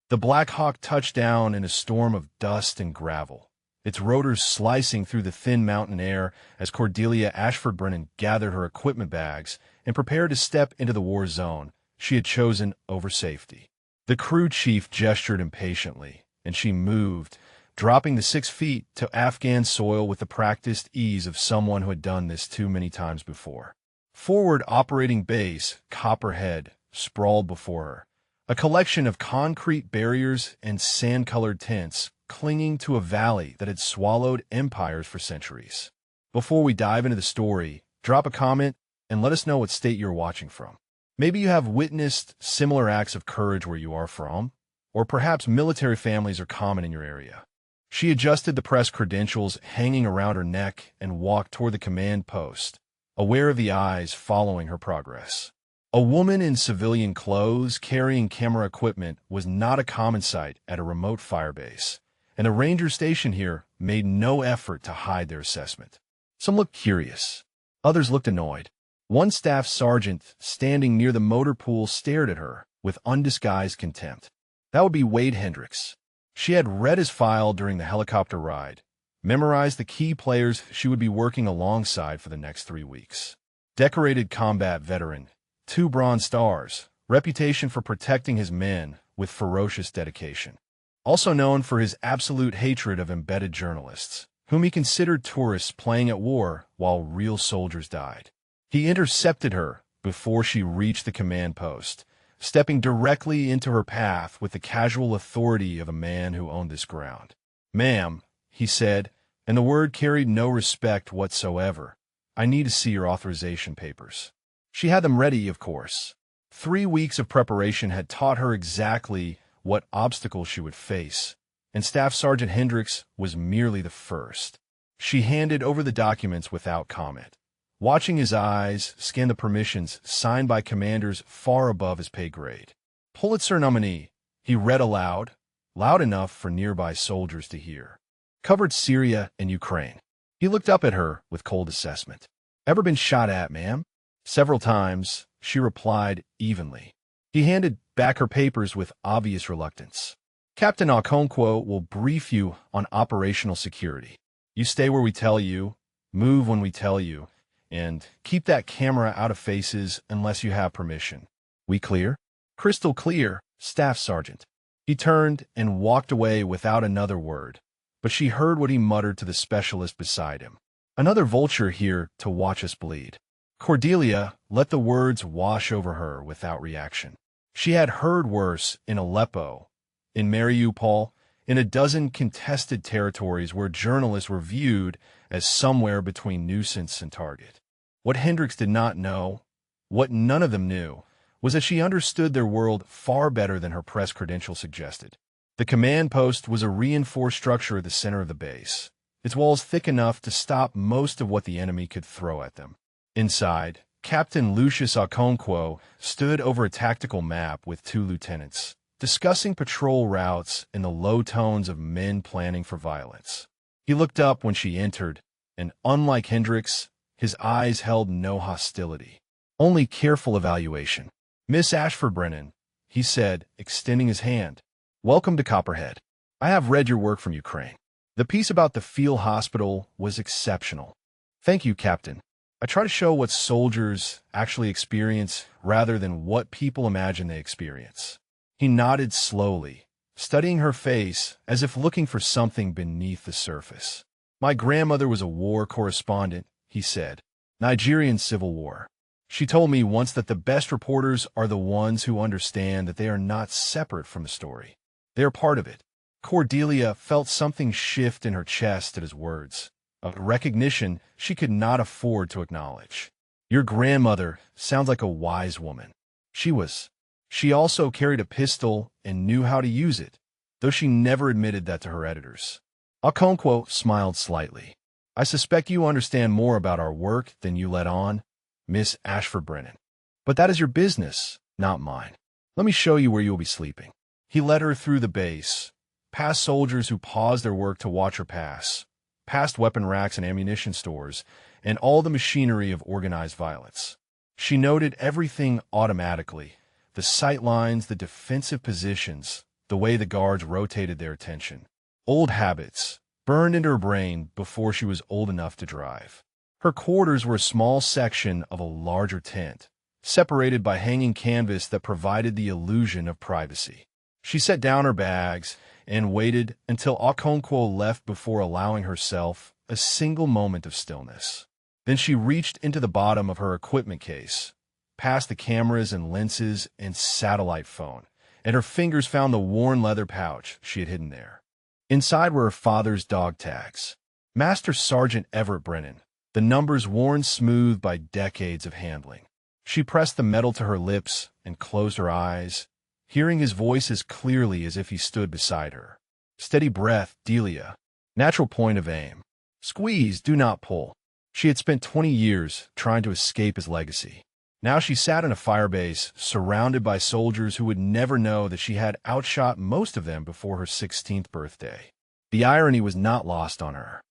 The Black Hawk touched down in a storm of dust and gravel, its rotors slicing through the thin mountain air as Cordelia Ashford Brennan gathered her equipment bags and prepared to step into the war zone she had chosen over safety. The crew chief gestured impatiently, and she moved, dropping the 6 feet to Afghan soil with the practiced ease of someone who had done this too many times before. Forward operating base, Copperhead, sprawled before her, a collection of concrete barriers and sand-colored tents clinging to a valley that had swallowed empires for centuries. Before we dive into the story, drop a comment and let us know what state you're watching from. Maybe you have witnessed similar acts of courage where you are from, or perhaps military families are common in your area. She adjusted the press credentials hanging around her neck and walked toward the command post, aware of the eyes following her progress. A woman in civilian clothes carrying camera equipment was not a common sight at a remote firebase, and the ranger station here made no effort to hide their assessment. Some looked curious. Others looked annoyed. One staff sergeant standing near the motor pool stared at her with undisguised contempt. That would be Wade Hendricks. She had read his file during the helicopter ride, memorized the key players she would be working alongside for the next 3 weeks. Decorated combat veteran, 2 Bronze Stars, reputation for protecting his men with ferocious dedication. Also known for his absolute hatred of embedded journalists, whom he considered tourists playing at war while real soldiers died. He intercepted her before she reached the command post, stepping directly into her path with the casual authority of a man who owned this ground. "Ma'am," he said, and the word carried no respect whatsoever, "I need to see your authorization papers." She had them ready, of course. 3 weeks of preparation had taught her exactly what obstacles she would face, and Staff Sergeant Hendricks was merely the first. She handed over the documents without comment, watching his eyes scan the permissions signed by commanders far above his pay grade. "Pulitzer nominee," he read aloud, loud enough for nearby soldiers to hear. "Covered Syria and Ukraine." He looked up at her with cold assessment. "Ever been shot at, ma'am?" "Several times," she replied evenly. He handed back her papers with obvious reluctance. "Captain Okonkwo will brief you on operational security. You stay where we tell you, move when we tell you, and keep that camera out of faces unless you have permission. We clear?" "Crystal clear, Staff Sergeant." He turned and walked away without another word, but she heard what he muttered to the specialist beside him. "Another vulture here to watch us bleed." Cordelia let the words wash over her without reaction. She had heard worse in Aleppo, in Mariupol, in a dozen contested territories where journalists were viewed as somewhere between nuisance and target. What Hendricks did not know, what none of them knew, was that she understood their world far better than her press credentials suggested. The command post was a reinforced structure at the center of the base, its walls thick enough to stop most of what the enemy could throw at them. Inside, Captain Lucius Okonkwo stood over a tactical map with 2 lieutenants, discussing patrol routes in the low tones of men planning for violence. He looked up when she entered, and unlike Hendricks, his eyes held no hostility, only careful evaluation. "Miss Ashford Brennan," he said, extending his hand. "Welcome to Copperhead. I have read your work from Ukraine. The piece about the field hospital was exceptional." "Thank you, Captain. I try to show what soldiers actually experience rather than what people imagine they experience." He nodded slowly, studying her face as if looking for something beneath the surface. "My grandmother was a war correspondent," he said. "Nigerian Civil War. She told me once that the best reporters are the ones who understand that they are not separate from the story. They are part of it." Cordelia felt something shift in her chest at his words, a recognition she could not afford to acknowledge. "Your grandmother sounds like a wise woman." She was. She also carried a pistol and knew how to use it, though she never admitted that to her editors. Okonkwo smiled slightly. "I suspect you understand more about our work than you let on, Miss Ashford Brennan. But that is your business, not mine. Let me show you where you will be sleeping." He led her through the base, past soldiers who paused their work to watch her pass, past weapon racks and ammunition stores, and all the machinery of organized violence. She noted everything automatically, the sight lines, the defensive positions, the way the guards rotated their attention. Old habits, burned into her brain before she was old enough to drive. Her quarters were a small section of a larger tent, separated by hanging canvas that provided the illusion of privacy. She set down her bags and waited until Okonkwo left before allowing herself a single moment of stillness. Then she reached into the bottom of her equipment case, past the cameras and lenses and satellite phone, and her fingers found the worn leather pouch she had hidden there. Inside were her father's dog tags. Master Sergeant Everett Brennan, the numbers worn smooth by decades of handling. She pressed the metal to her lips and closed her eyes, hearing his voice as clearly as if he stood beside her. Steady breath, Delia. Natural point of aim. Squeeze, do not pull. She had spent 20 years trying to escape his legacy. Now she sat in a firebase, surrounded by soldiers who would never know that she had outshot most of them before her 16th birthday. The irony was not lost on her.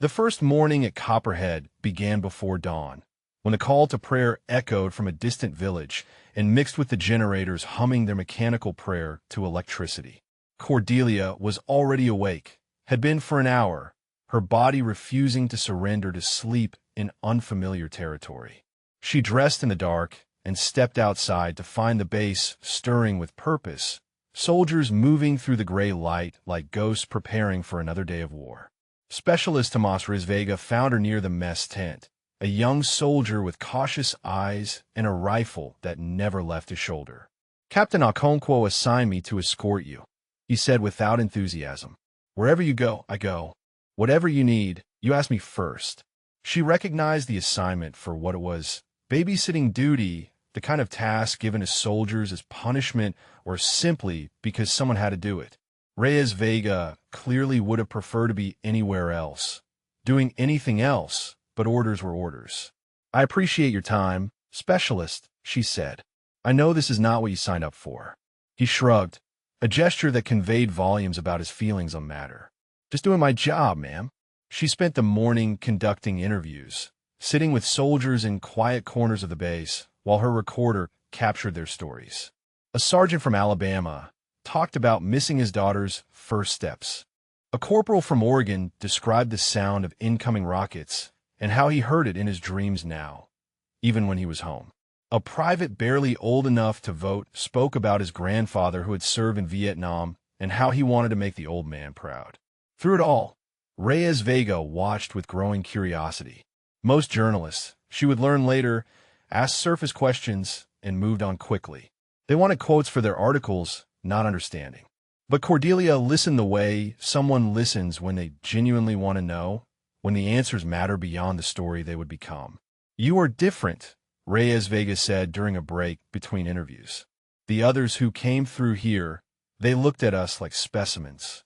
The first morning at Copperhead began before dawn, when the call to prayer echoed from a distant village and mixed with the generators humming their mechanical prayer to electricity. Cordelia was already awake, had been for an hour, her body refusing to surrender to sleep in unfamiliar territory. She dressed in the dark and stepped outside to find the base stirring with purpose, soldiers moving through the gray light like ghosts preparing for another day of war. Specialist Tomas Rizvega found her near the mess tent, a young soldier with cautious eyes and a rifle that never left his shoulder. Captain Okonkwo assigned me to escort you, he said without enthusiasm. Wherever you go, I go. Whatever you need, you ask me first. She recognized the assignment for what it was. Babysitting duty, the kind of task given to soldiers as punishment or simply because someone had to do it. Reyes Vega clearly would have preferred to be anywhere else, doing anything else, but orders were orders. I appreciate your time, Specialist, she said. I know this is not what you signed up for. He shrugged, a gesture that conveyed volumes about his feelings on matter. Just doing my job, ma'am. She spent the morning conducting interviews, sitting with soldiers in quiet corners of the base while her recorder captured their stories. A sergeant from Alabama talked about missing his daughter's first steps. A corporal from Oregon described the sound of incoming rockets and how he heard it in his dreams now, even when he was home. A private barely old enough to vote spoke about his grandfather who had served in Vietnam and how he wanted to make the old man proud. Through it all, Reyes Vega watched with growing curiosity. Most journalists, she would learn later, asked surface questions and moved on quickly. They wanted quotes for their articles, not understanding. But Cordelia listened the way someone listens when they genuinely want to know, when the answers matter beyond the story they would become. You are different, Reyes Vega said during a break between interviews. The others who came through here, they looked at us like specimens.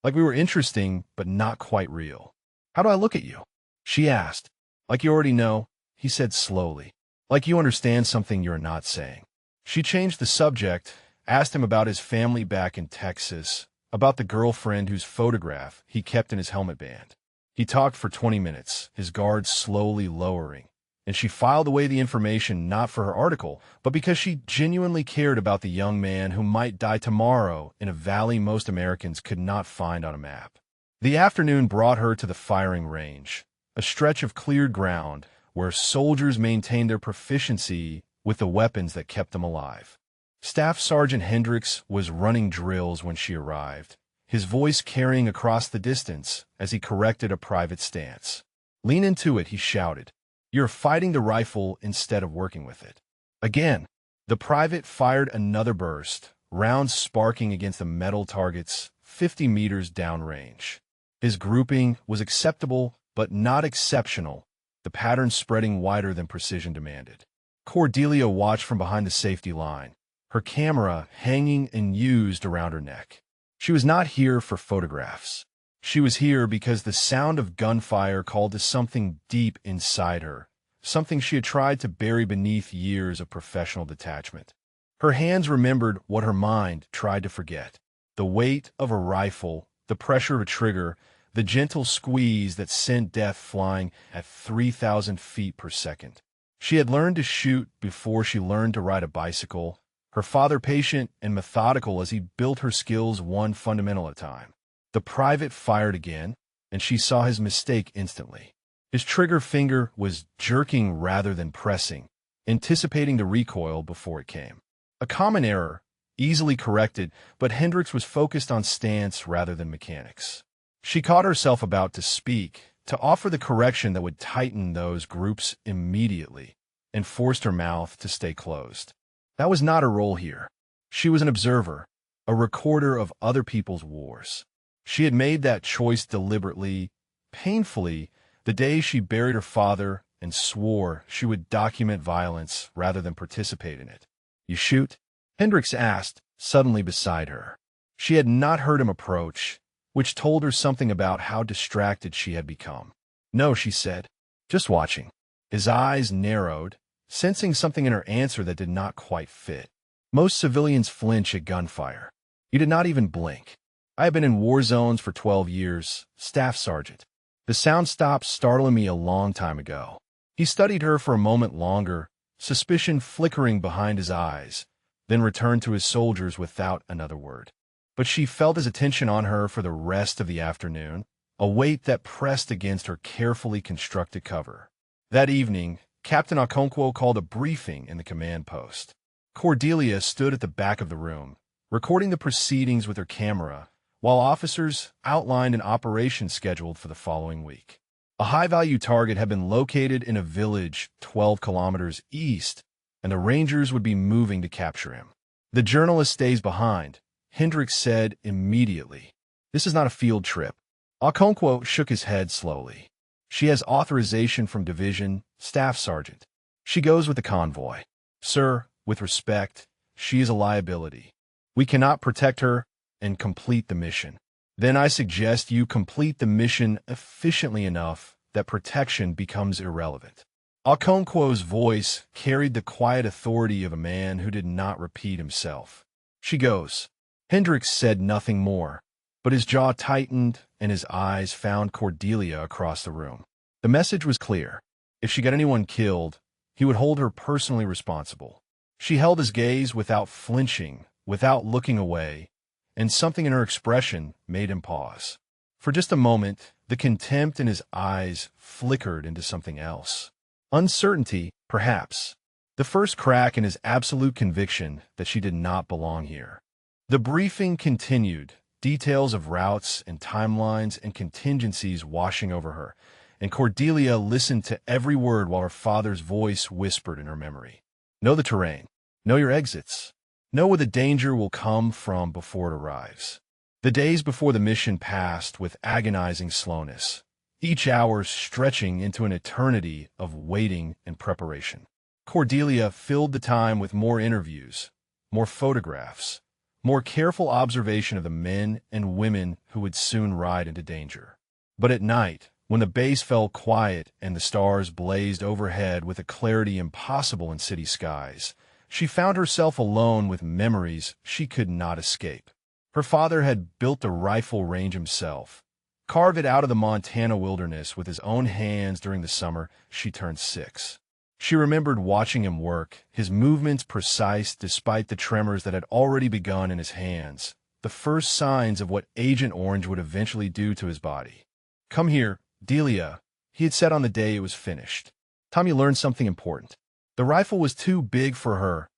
Like we were interesting, but not quite real. How do I look at you? She asked. Like you already know, he said slowly. Like you understand something you're not saying. She changed the subject, asked him about his family back in Texas, about the girlfriend whose photograph he kept in his helmet band. He talked for 20 minutes, his guard slowly lowering, and she filed away the information not for her article, but because she genuinely cared about the young man who might die tomorrow in a valley most Americans could not find on a map. The afternoon brought her to the firing range, a stretch of cleared ground where soldiers maintained their proficiency with the weapons that kept them alive. Staff Sergeant Hendricks was running drills when she arrived, his voice carrying across the distance as he corrected a private stance. Lean into it, he shouted. You're fighting the rifle instead of working with it. Again, the private fired another burst, rounds sparking against the metal targets 50 meters downrange. His grouping was acceptable, but not exceptional, the pattern spreading wider than precision demanded. Cordelia watched from behind the safety line, her camera hanging and used around her neck. She was not here for photographs. She was here because the sound of gunfire called to something deep inside her, something she had tried to bury beneath years of professional detachment. Her hands remembered what her mind tried to forget: the weight of a rifle, the pressure of a trigger, the gentle squeeze that sent death flying at 3,000 feet per second. She had learned to shoot before she learned to ride a bicycle, her father patient and methodical as he built her skills one fundamental at a time. The private fired again, and she saw his mistake instantly. His trigger finger was jerking rather than pressing, anticipating the recoil before it came. A common error, easily corrected, but Hendricks was focused on stance rather than mechanics. She caught herself about to speak, to offer the correction that would tighten those groups immediately, and forced her mouth to stay closed. That was not her role here. She was an observer, a recorder of other people's wars. She had made that choice deliberately, painfully, the day she buried her father and swore she would document violence rather than participate in it. "You shoot?" Hendricks asked, suddenly beside her. She had not heard him approach, which told her something about how distracted she had become. "No," she said, "just watching." His eyes narrowed, sensing something in her answer that did not quite fit. Most civilians flinch at gunfire. You did not even blink. "I have been in war zones for 12 years, Staff Sergeant. The sound stopped startling me a long time ago." He studied her for a moment longer, suspicion flickering behind his eyes, then returned to his soldiers without another word. But she felt his attention on her for the rest of the afternoon, a weight that pressed against her carefully constructed cover. That evening, Captain Okonkwo called a briefing in the command post. Cordelia stood at the back of the room, recording the proceedings with her camera, while officers outlined an operation scheduled for the following week. A high-value target had been located in a village 12 kilometers east, and the Rangers would be moving to capture him. "The journalist stays behind," Hendricks said immediately. "This is not a field trip." Okonkwo shook his head slowly. "She has authorization from Division, Staff Sergeant. She goes with the convoy." "Sir, with respect, she is a liability. We cannot protect her and complete the mission." "Then I suggest you complete the mission efficiently enough that protection becomes irrelevant." Okonkwo's voice carried the quiet authority of a man who did not repeat himself. "She goes." Hendricks said nothing more, but his jaw tightened and his eyes found Cordelia across the room. The message was clear. If she got anyone killed, he would hold her personally responsible. She held his gaze without flinching, without looking away, and something in her expression made him pause. For just a moment, the contempt in his eyes flickered into something else. Uncertainty, perhaps. The first crack in his absolute conviction that she did not belong here. The briefing continued, details of routes and timelines and contingencies washing over her, and Cordelia listened to every word while her father's voice whispered in her memory. "Know the terrain. Know your exits. Know where the danger will come from before it arrives." The days before the mission passed with agonizing slowness, each hour stretching into an eternity of waiting and preparation. Cordelia filled the time with more interviews, more photographs, more careful observation of the men and women who would soon ride into danger. But at night, when the base fell quiet and the stars blazed overhead with a clarity impossible in city skies, she found herself alone with memories she could not escape. Her father had built the rifle range himself, carved it out of the Montana wilderness with his own hands during the summer she turned 6. She remembered watching him work, his movements precise despite the tremors that had already begun in his hands, the first signs of what Agent Orange would eventually do to his body. "Come here, Delia," he had said on the day it was finished. Tommy learned something important. The rifle was too big for her,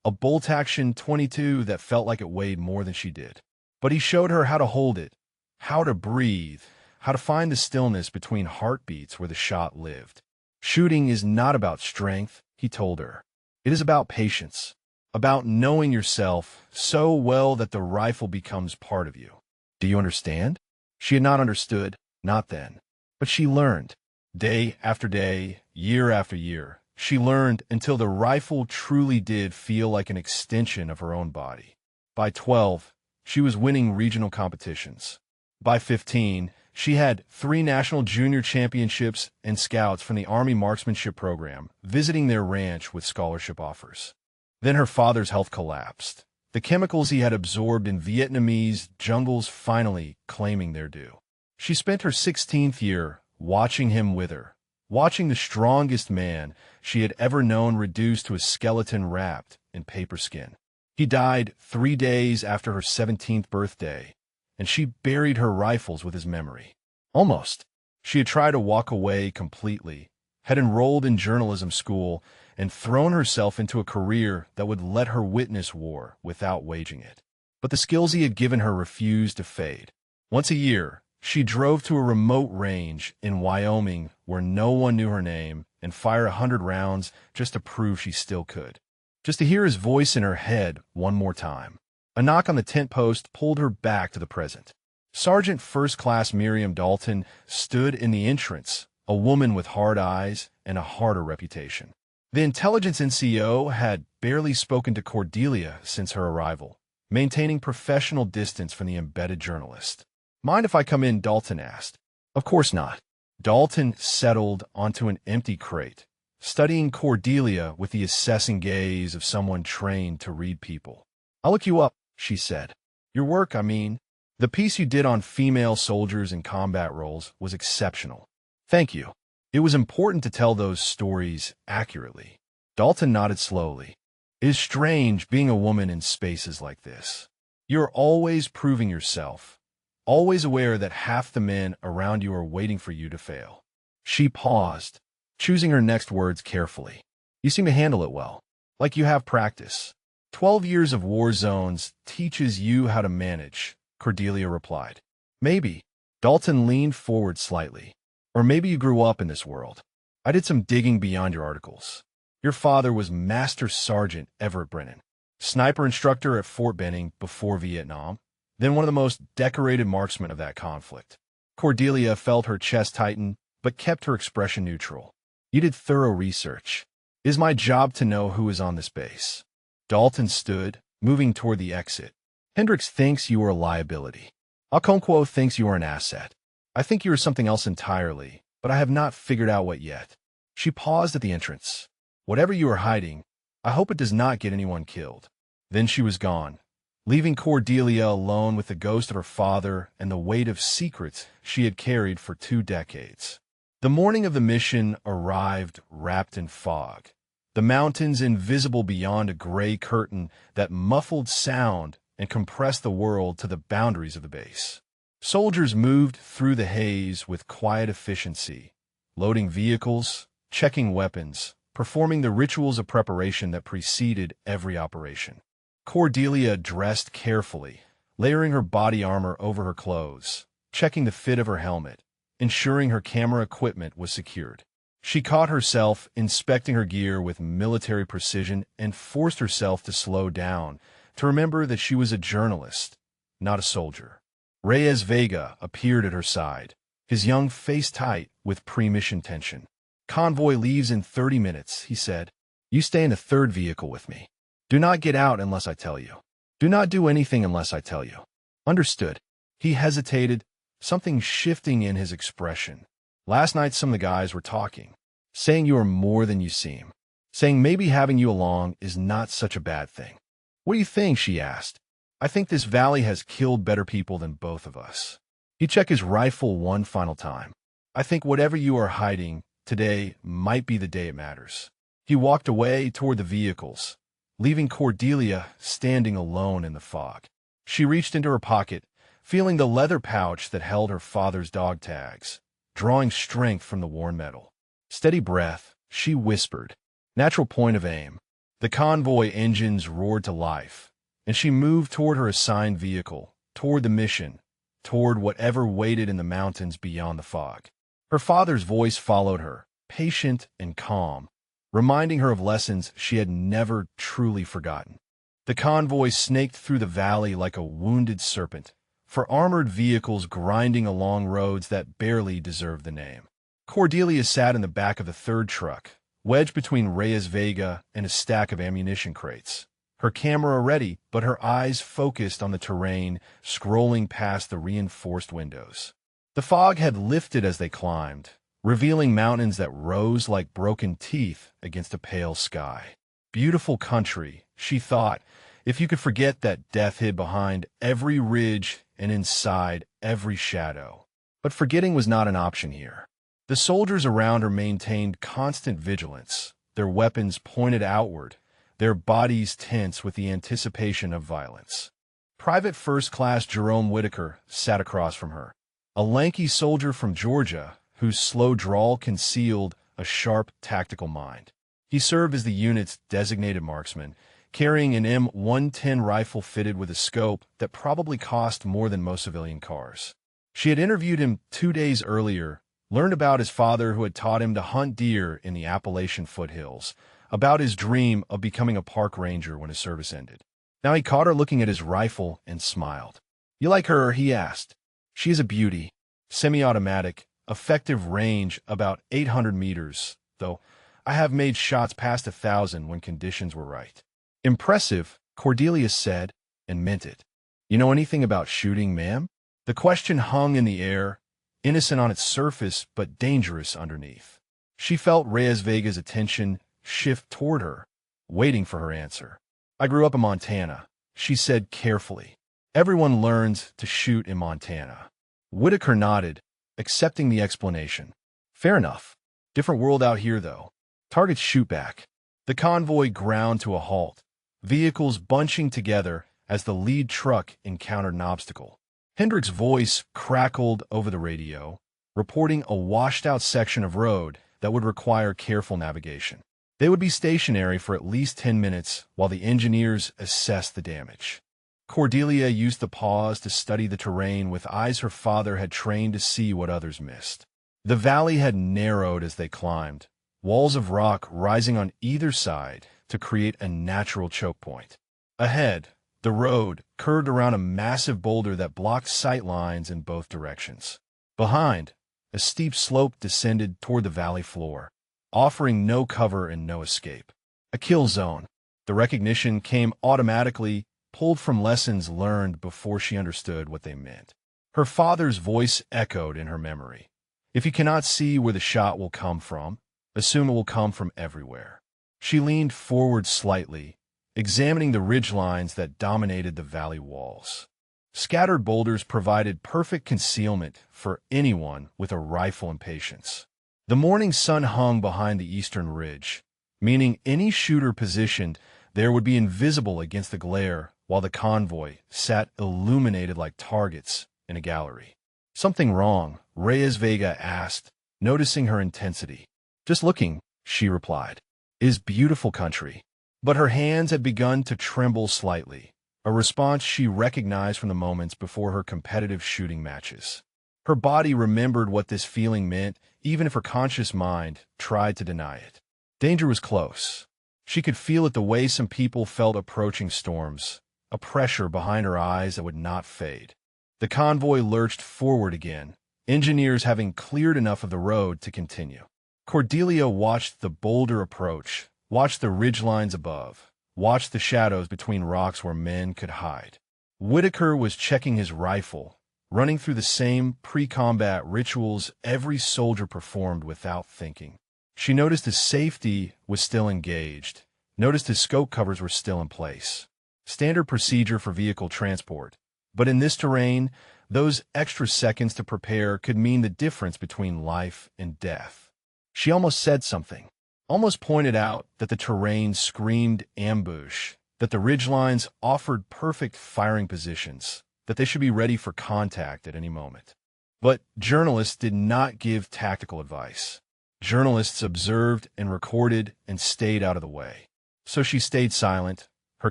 a bolt-action .22 that felt like it weighed more than she did. But he showed her how to hold it, how to breathe, how to find the stillness between heartbeats where the shot lived. "Shooting is not about strength," he told her. "It is about patience, about knowing yourself so well that the rifle becomes part of you. Do you understand?" She had not understood, not then. But she learned. Day after day, year after year, she learned until the rifle truly did feel like an extension of her own body. By 12, she was winning regional competitions. By 15, she had 3 national junior championships and scouts from the Army Marksmanship Program visiting their ranch with scholarship offers. Then her father's health collapsed, the chemicals he had absorbed in Vietnamese jungles finally claiming their due. She spent her 16th year watching him wither, watching the strongest man she had ever known reduced to a skeleton wrapped in paper skin. He died 3 days after her 17th birthday, and she buried her rifles with his memory. Almost. She had tried to walk away completely, had enrolled in journalism school, and thrown herself into a career that would let her witness war without waging it. But the skills he had given her refused to fade. Once a year, she drove to a remote range in Wyoming where no one knew her name and fire 100 rounds just to prove she still could. Just to hear his voice in her head one more time. A knock on the tent post pulled her back to the present. Sergeant First Class Miriam Dalton stood in the entrance, a woman with hard eyes and a harder reputation. The intelligence NCO had barely spoken to Cordelia since her arrival, maintaining professional distance from the embedded journalist. "Mind if I come in?" Dalton asked. "Of course not." Dalton settled onto an empty crate, studying Cordelia with the assessing gaze of someone trained to read people. "I'll look you up," she said. "Your work, I mean. The piece you did on female soldiers in combat roles was exceptional." "Thank you. It was important to tell those stories accurately." Dalton nodded slowly. "It is strange being a woman in spaces like this. You're always proving yourself, always aware that half the men around you are waiting for you to fail." She paused, choosing her next words carefully. "You seem to handle it well, like you have practice. 12 years of war zones teaches you how to manage," Cordelia replied. "Maybe." Dalton leaned forward slightly. "Or maybe you grew up in this world. I did some digging beyond your articles. Your father was Master Sergeant Everett Brennan, sniper instructor at Fort Benning before Vietnam, then one of the most decorated marksmen of that conflict." Cordelia felt her chest tighten, but kept her expression neutral. "You did thorough research. It is my job to know who is on this base." Dalton stood, moving toward the exit. "Hendricks thinks you are a liability. Okonkwo thinks you are an asset. I think you are something else entirely, but I have not figured out what yet." She paused at the entrance. "Whatever you are hiding, I hope it does not get anyone killed." Then she was gone, leaving Cordelia alone with the ghost of her father and the weight of secrets she had carried for 2 decades. The morning of the mission arrived wrapped in fog, the mountains invisible beyond a gray curtain that muffled sound and compressed the world to the boundaries of the base. Soldiers moved through the haze with quiet efficiency, loading vehicles, checking weapons, performing the rituals of preparation that preceded every operation. Cordelia dressed carefully, layering her body armor over her clothes, checking the fit of her helmet, ensuring her camera equipment was secured. She caught herself inspecting her gear with military precision and forced herself to slow down, to remember that she was a journalist, not a soldier. Reyes Vega appeared at her side, his young face tight with pre-mission tension. "Convoy leaves in 30 minutes, he said. "You stay in the 3rd vehicle with me. Do not get out unless I tell you. Do not do anything unless I tell you." "Understood." He hesitated, something shifting in his expression. "Last night some of the guys were talking, saying you are more than you seem, saying maybe having you along is not such a bad thing." "What do you think?" she asked. "I think this valley has killed better people than both of us." He checked his rifle one final time. "I think whatever you are hiding, today might be the day it matters." He walked away toward the vehicles, leaving Cordelia standing alone in the fog. She reached into her pocket, feeling the leather pouch that held her father's dog tags, drawing strength from the worn metal. "Steady breath," she whispered. "Natural point of aim." The convoy engines roared to life, and she moved toward her assigned vehicle, toward the mission, toward whatever waited in the mountains beyond the fog. Her father's voice followed her, patient and calm, reminding her of lessons she had never truly forgotten. The convoy snaked through the valley like a wounded serpent, for armored vehicles grinding along roads that barely deserved the name. Cordelia sat in the back of the 3rd truck, wedged between Reyes Vega and a stack of ammunition crates. Her camera ready, but her eyes focused on the terrain, scrolling past the reinforced windows. The fog had lifted as they climbed, revealing mountains that rose like broken teeth against a pale sky. Beautiful country, she thought, if you could forget that death hid behind every ridge and inside every shadow. But forgetting was not an option here. The soldiers around her maintained constant vigilance, their weapons pointed outward, their bodies tense with the anticipation of violence. Private First Class Jerome Whitaker sat across from her, a lanky soldier from Georgia whose slow drawl concealed a sharp tactical mind. He served as the unit's designated marksman, carrying an M110 rifle fitted with a scope that probably cost more than most civilian cars. She had interviewed him 2 days earlier, learned about his father who had taught him to hunt deer in the Appalachian foothills, about his dream of becoming a park ranger when his service ended. Now he caught her looking at his rifle and smiled. "You like her?" he asked. "She is a beauty. Semi-automatic, effective range about 800 meters, though I have made shots past 1,000 when conditions were right." "Impressive," Cordelia said, and meant it. "You know anything about shooting, ma'am?" The question hung in the air, innocent on its surface but dangerous underneath. She felt Reyes Vega's attention shift toward her, waiting for her answer. "I grew up in Montana," she said carefully. "Everyone learns to shoot in Montana." Whitaker nodded, accepting the explanation. "Fair enough. Different world out here, though. Targets shoot back." The convoy ground to a halt, vehicles bunching together as the lead truck encountered an obstacle. Hendrick's voice crackled over the radio, reporting a washed-out section of road that would require careful navigation. They would be stationary for at least 10 minutes while the engineers assessed the damage. Cordelia used the pause to study the terrain with eyes her father had trained to see what others missed. The valley had narrowed as they climbed, walls of rock rising on either side to create a natural choke point. Ahead, the road curved around a massive boulder that blocked sight lines in both directions. Behind, a steep slope descended toward the valley floor, offering no cover and no escape. A kill zone. The recognition came automatically, pulled from lessons learned before she understood what they meant. Her father's voice echoed in her memory. "If you cannot see where the shot will come from, assume it will come from everywhere." She leaned forward slightly, examining the ridgelines that dominated the valley walls. Scattered boulders provided perfect concealment for anyone with a rifle and patience. The morning sun hung behind the eastern ridge, meaning any shooter positioned there would be invisible against the glare while the convoy sat illuminated like targets in a gallery. "Something wrong?" Reyes Vega asked, noticing her intensity. "Just looking," she replied. "It is beautiful country." But her hands had begun to tremble slightly, a response she recognized from the moments before her competitive shooting matches. Her body remembered what this feeling meant, even if her conscious mind tried to deny it. Danger was close. She could feel it the way some people felt approaching storms, a pressure behind her eyes that would not fade. The convoy lurched forward again, engineers having cleared enough of the road to continue. Cordelia watched the boulder approach, watched the ridgelines above, watched the shadows between rocks where men could hide. Whitaker was checking his rifle, running through the same pre-combat rituals every soldier performed without thinking. She noticed his safety was still engaged, noticed his scope covers were still in place. Standard procedure for vehicle transport. But in this terrain, those extra seconds to prepare could mean the difference between life and death. She almost said something, almost pointed out that the terrain screamed ambush, that the ridgelines offered perfect firing positions, that they should be ready for contact at any moment. But journalists did not give tactical advice. Journalists observed and recorded and stayed out of the way. So she stayed silent, her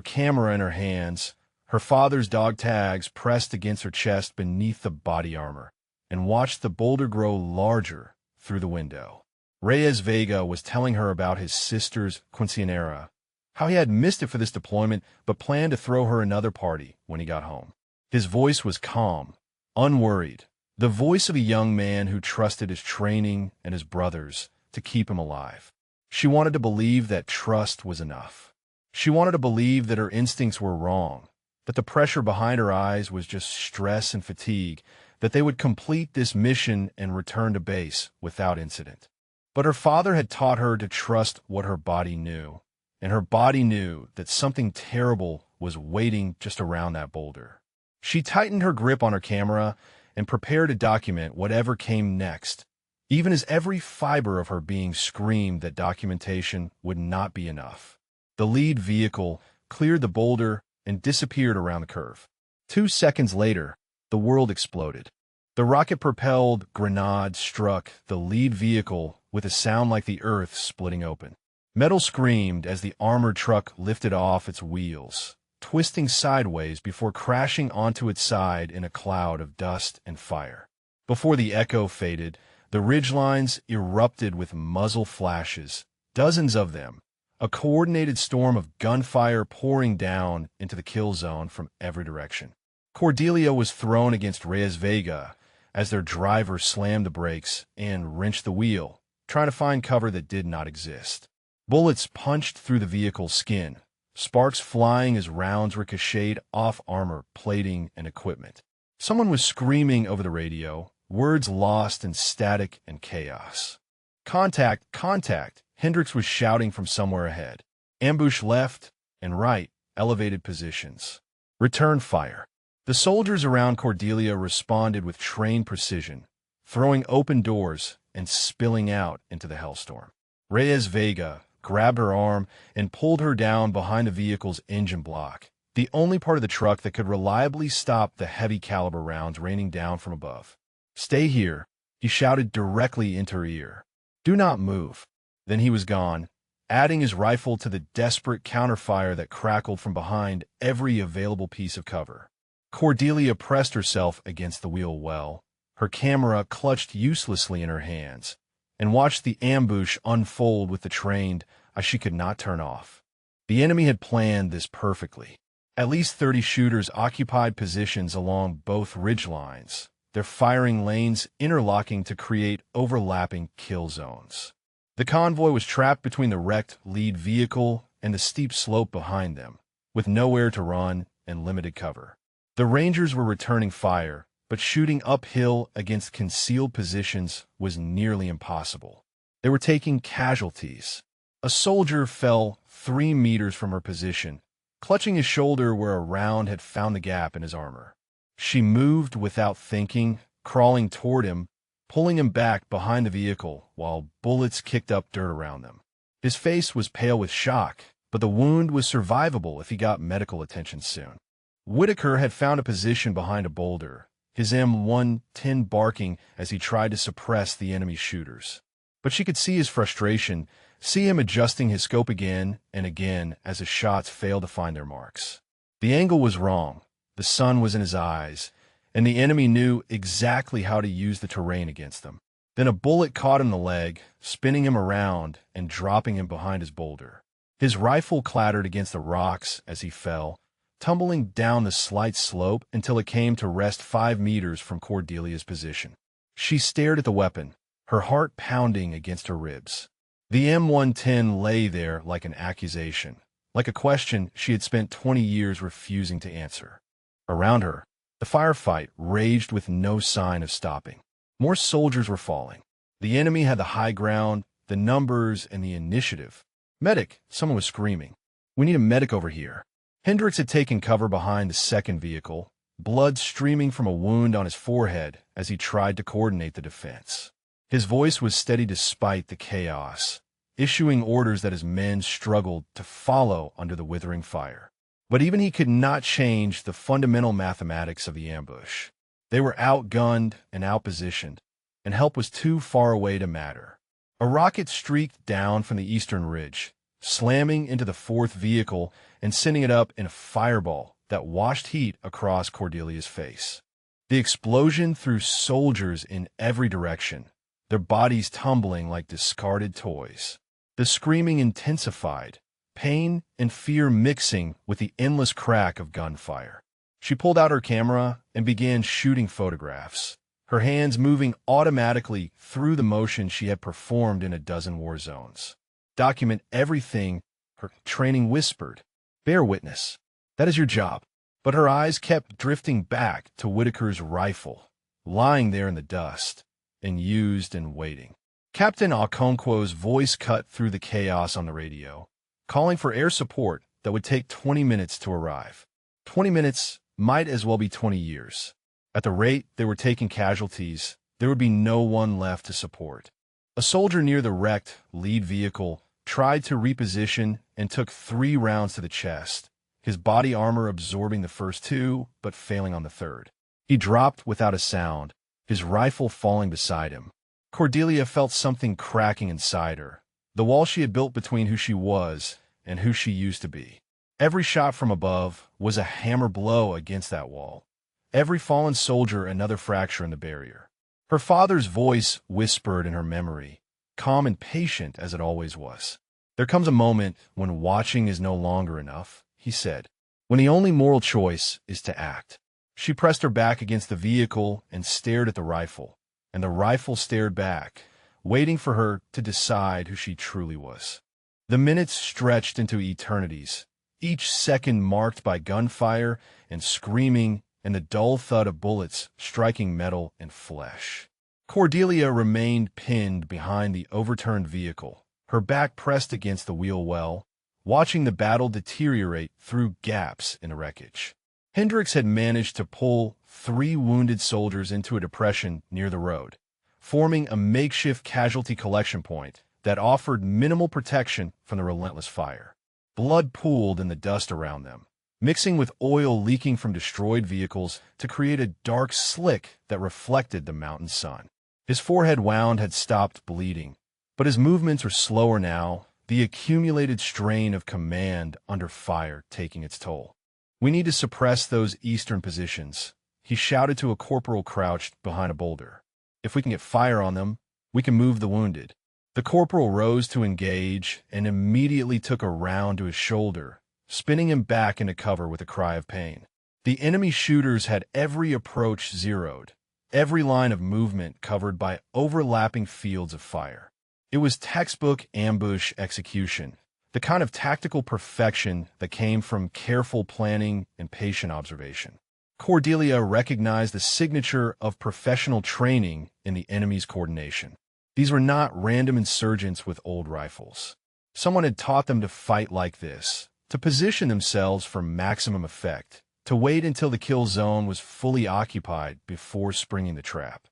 camera in her hands, her father's dog tags pressed against her chest beneath the body armor, and watched the boulder grow larger through the window. Reyes Vega was telling her about his sister's quinceañera, how he had missed it for this deployment but planned to throw her another party when he got home. His voice was calm, unworried, the voice of a young man who trusted his training and his brothers to keep him alive. She wanted to believe that trust was enough. She wanted to believe that her instincts were wrong, that the pressure behind her eyes was just stress and fatigue, that they would complete this mission and return to base without incident. But her father had taught her to trust what her body knew, and her body knew that something terrible was waiting just around that boulder. She tightened her grip on her camera and prepared to document whatever came next, even as every fiber of her being screamed that documentation would not be enough. The lead vehicle cleared the boulder and disappeared around the curve. 2 seconds later, the world exploded. The rocket-propelled grenade struck the lead vehicle with a sound like the earth splitting open. Metal screamed as the armored truck lifted off its wheels, twisting sideways before crashing onto its side in a cloud of dust and fire. Before the echo faded, the ridgelines erupted with muzzle flashes, dozens of them, a coordinated storm of gunfire pouring down into the kill zone from every direction. Cordelia was thrown against Reyes Vega as their driver slammed the brakes and wrenched the wheel, trying to find cover that did not exist. Bullets punched through the vehicle's skin, sparks flying as rounds ricocheted off armor, plating, and equipment. Someone was screaming over the radio, words lost in static and chaos. "Contact! Contact!" Hendricks was shouting from somewhere ahead. "Ambush left and right, elevated positions. Return fire." The soldiers around Cordelia responded with trained precision, throwing open doors and spilling out into the hellstorm. Reyes Vega grabbed her arm and pulled her down behind the vehicle's engine block, the only part of the truck that could reliably stop the heavy-caliber rounds raining down from above. "Stay here," he shouted directly into her ear. "Do not move." Then he was gone, adding his rifle to the desperate counterfire that crackled from behind every available piece of cover. Cordelia pressed herself against the wheel well, her camera clutched uselessly in her hands, and watched the ambush unfold with the trained eye she could not turn off. The enemy had planned this perfectly. At least 30 shooters occupied positions along both ridge lines, their firing lanes interlocking to create overlapping kill zones. The convoy was trapped between the wrecked lead vehicle and the steep slope behind them, with nowhere to run and limited cover. The Rangers were returning fire, but shooting uphill against concealed positions was nearly impossible. They were taking casualties. A soldier fell 3 meters from her position, clutching his shoulder where a round had found the gap in his armor. She moved without thinking, crawling toward him, pulling him back behind the vehicle while bullets kicked up dirt around them. His face was pale with shock, but the wound was survivable if he got medical attention soon. Whitaker had found a position behind a boulder, his M110 barking as he tried to suppress the enemy's shooters. But she could see his frustration, see him adjusting his scope again and again as his shots failed to find their marks. The angle was wrong, the sun was in his eyes, and the enemy knew exactly how to use the terrain against them. Then a bullet caught him in the leg, spinning him around and dropping him behind his boulder. His rifle clattered against the rocks as he fell, tumbling down the slight slope until it came to rest 5 meters from Cordelia's position. She stared at the weapon, her heart pounding against her ribs. The M110 lay there like an accusation, like a question she had spent 20 years refusing to answer. Around her, the firefight raged with no sign of stopping. More soldiers were falling. The enemy had the high ground, the numbers, and the initiative. "Medic!" someone was screaming. "We need a medic over here." Hendricks had taken cover behind the second vehicle, blood streaming from a wound on his forehead as he tried to coordinate the defense. His voice was steady despite the chaos, issuing orders that his men struggled to follow under the withering fire. But even he could not change the fundamental mathematics of the ambush. They were outgunned and outpositioned, and help was too far away to matter. A rocket streaked down from the eastern ridge, slamming into the fourth vehicle and sending it up in a fireball that washed heat across Cordelia's face. The explosion threw soldiers in every direction, their bodies tumbling like discarded toys. The screaming intensified, pain and fear mixing with the endless crack of gunfire. She pulled out her camera and began shooting photographs, her hands moving automatically through the motion she had performed in a dozen war zones. "Document everything," her training whispered. "Bear witness. That is your job." But her eyes kept drifting back to Whitaker's rifle, lying there in the dust, unused and waiting. Captain Okonkwo's voice cut through the chaos on the radio, calling for air support that would take 20 minutes to arrive. 20 minutes might as well be 20 years. At the rate they were taking casualties, there would be no one left to support. A soldier near the wrecked lead vehicle tried to reposition, and took 3 rounds to the chest, his body armor absorbing the first 2, but failing on the third. He dropped without a sound, his rifle falling beside him. Cordelia felt something cracking inside her, the wall she had built between who she was and who she used to be. Every shot from above was a hammer blow against that wall. Every fallen soldier another fracture in the barrier. Her father's voice whispered in her memory, calm and patient as it always was. "There comes a moment when watching is no longer enough," he said, "when the only moral choice is to act." She pressed her back against the vehicle and stared at the rifle, and the rifle stared back, waiting for her to decide who she truly was. The minutes stretched into eternities, each second marked by gunfire and screaming and the dull thud of bullets striking metal and flesh. Cordelia remained pinned behind the overturned vehicle, her back pressed against the wheel well, watching the battle deteriorate through gaps in the wreckage. Hendricks had managed to pull 3 wounded soldiers into a depression near the road, forming a makeshift casualty collection point that offered minimal protection from the relentless fire. Blood pooled in the dust around them, mixing with oil leaking from destroyed vehicles to create a dark slick that reflected the mountain sun. His forehead wound had stopped bleeding, but his movements were slower now, the accumulated strain of command under fire taking its toll. "We need to suppress those eastern positions," he shouted to a corporal crouched behind a boulder. "If we can get fire on them, we can move the wounded." The corporal rose to engage and immediately took a round to his shoulder, spinning him back into cover with a cry of pain. The enemy shooters had every approach zeroed, every line of movement covered by overlapping fields of fire. It was textbook ambush execution, the kind of tactical perfection that came from careful planning and patient observation. Cordelia recognized the signature of professional training in the enemy's coordination. These were not random insurgents with old rifles. Someone had taught them to fight like this, to position themselves for maximum effect, to wait until the kill zone was fully occupied before springing the trap.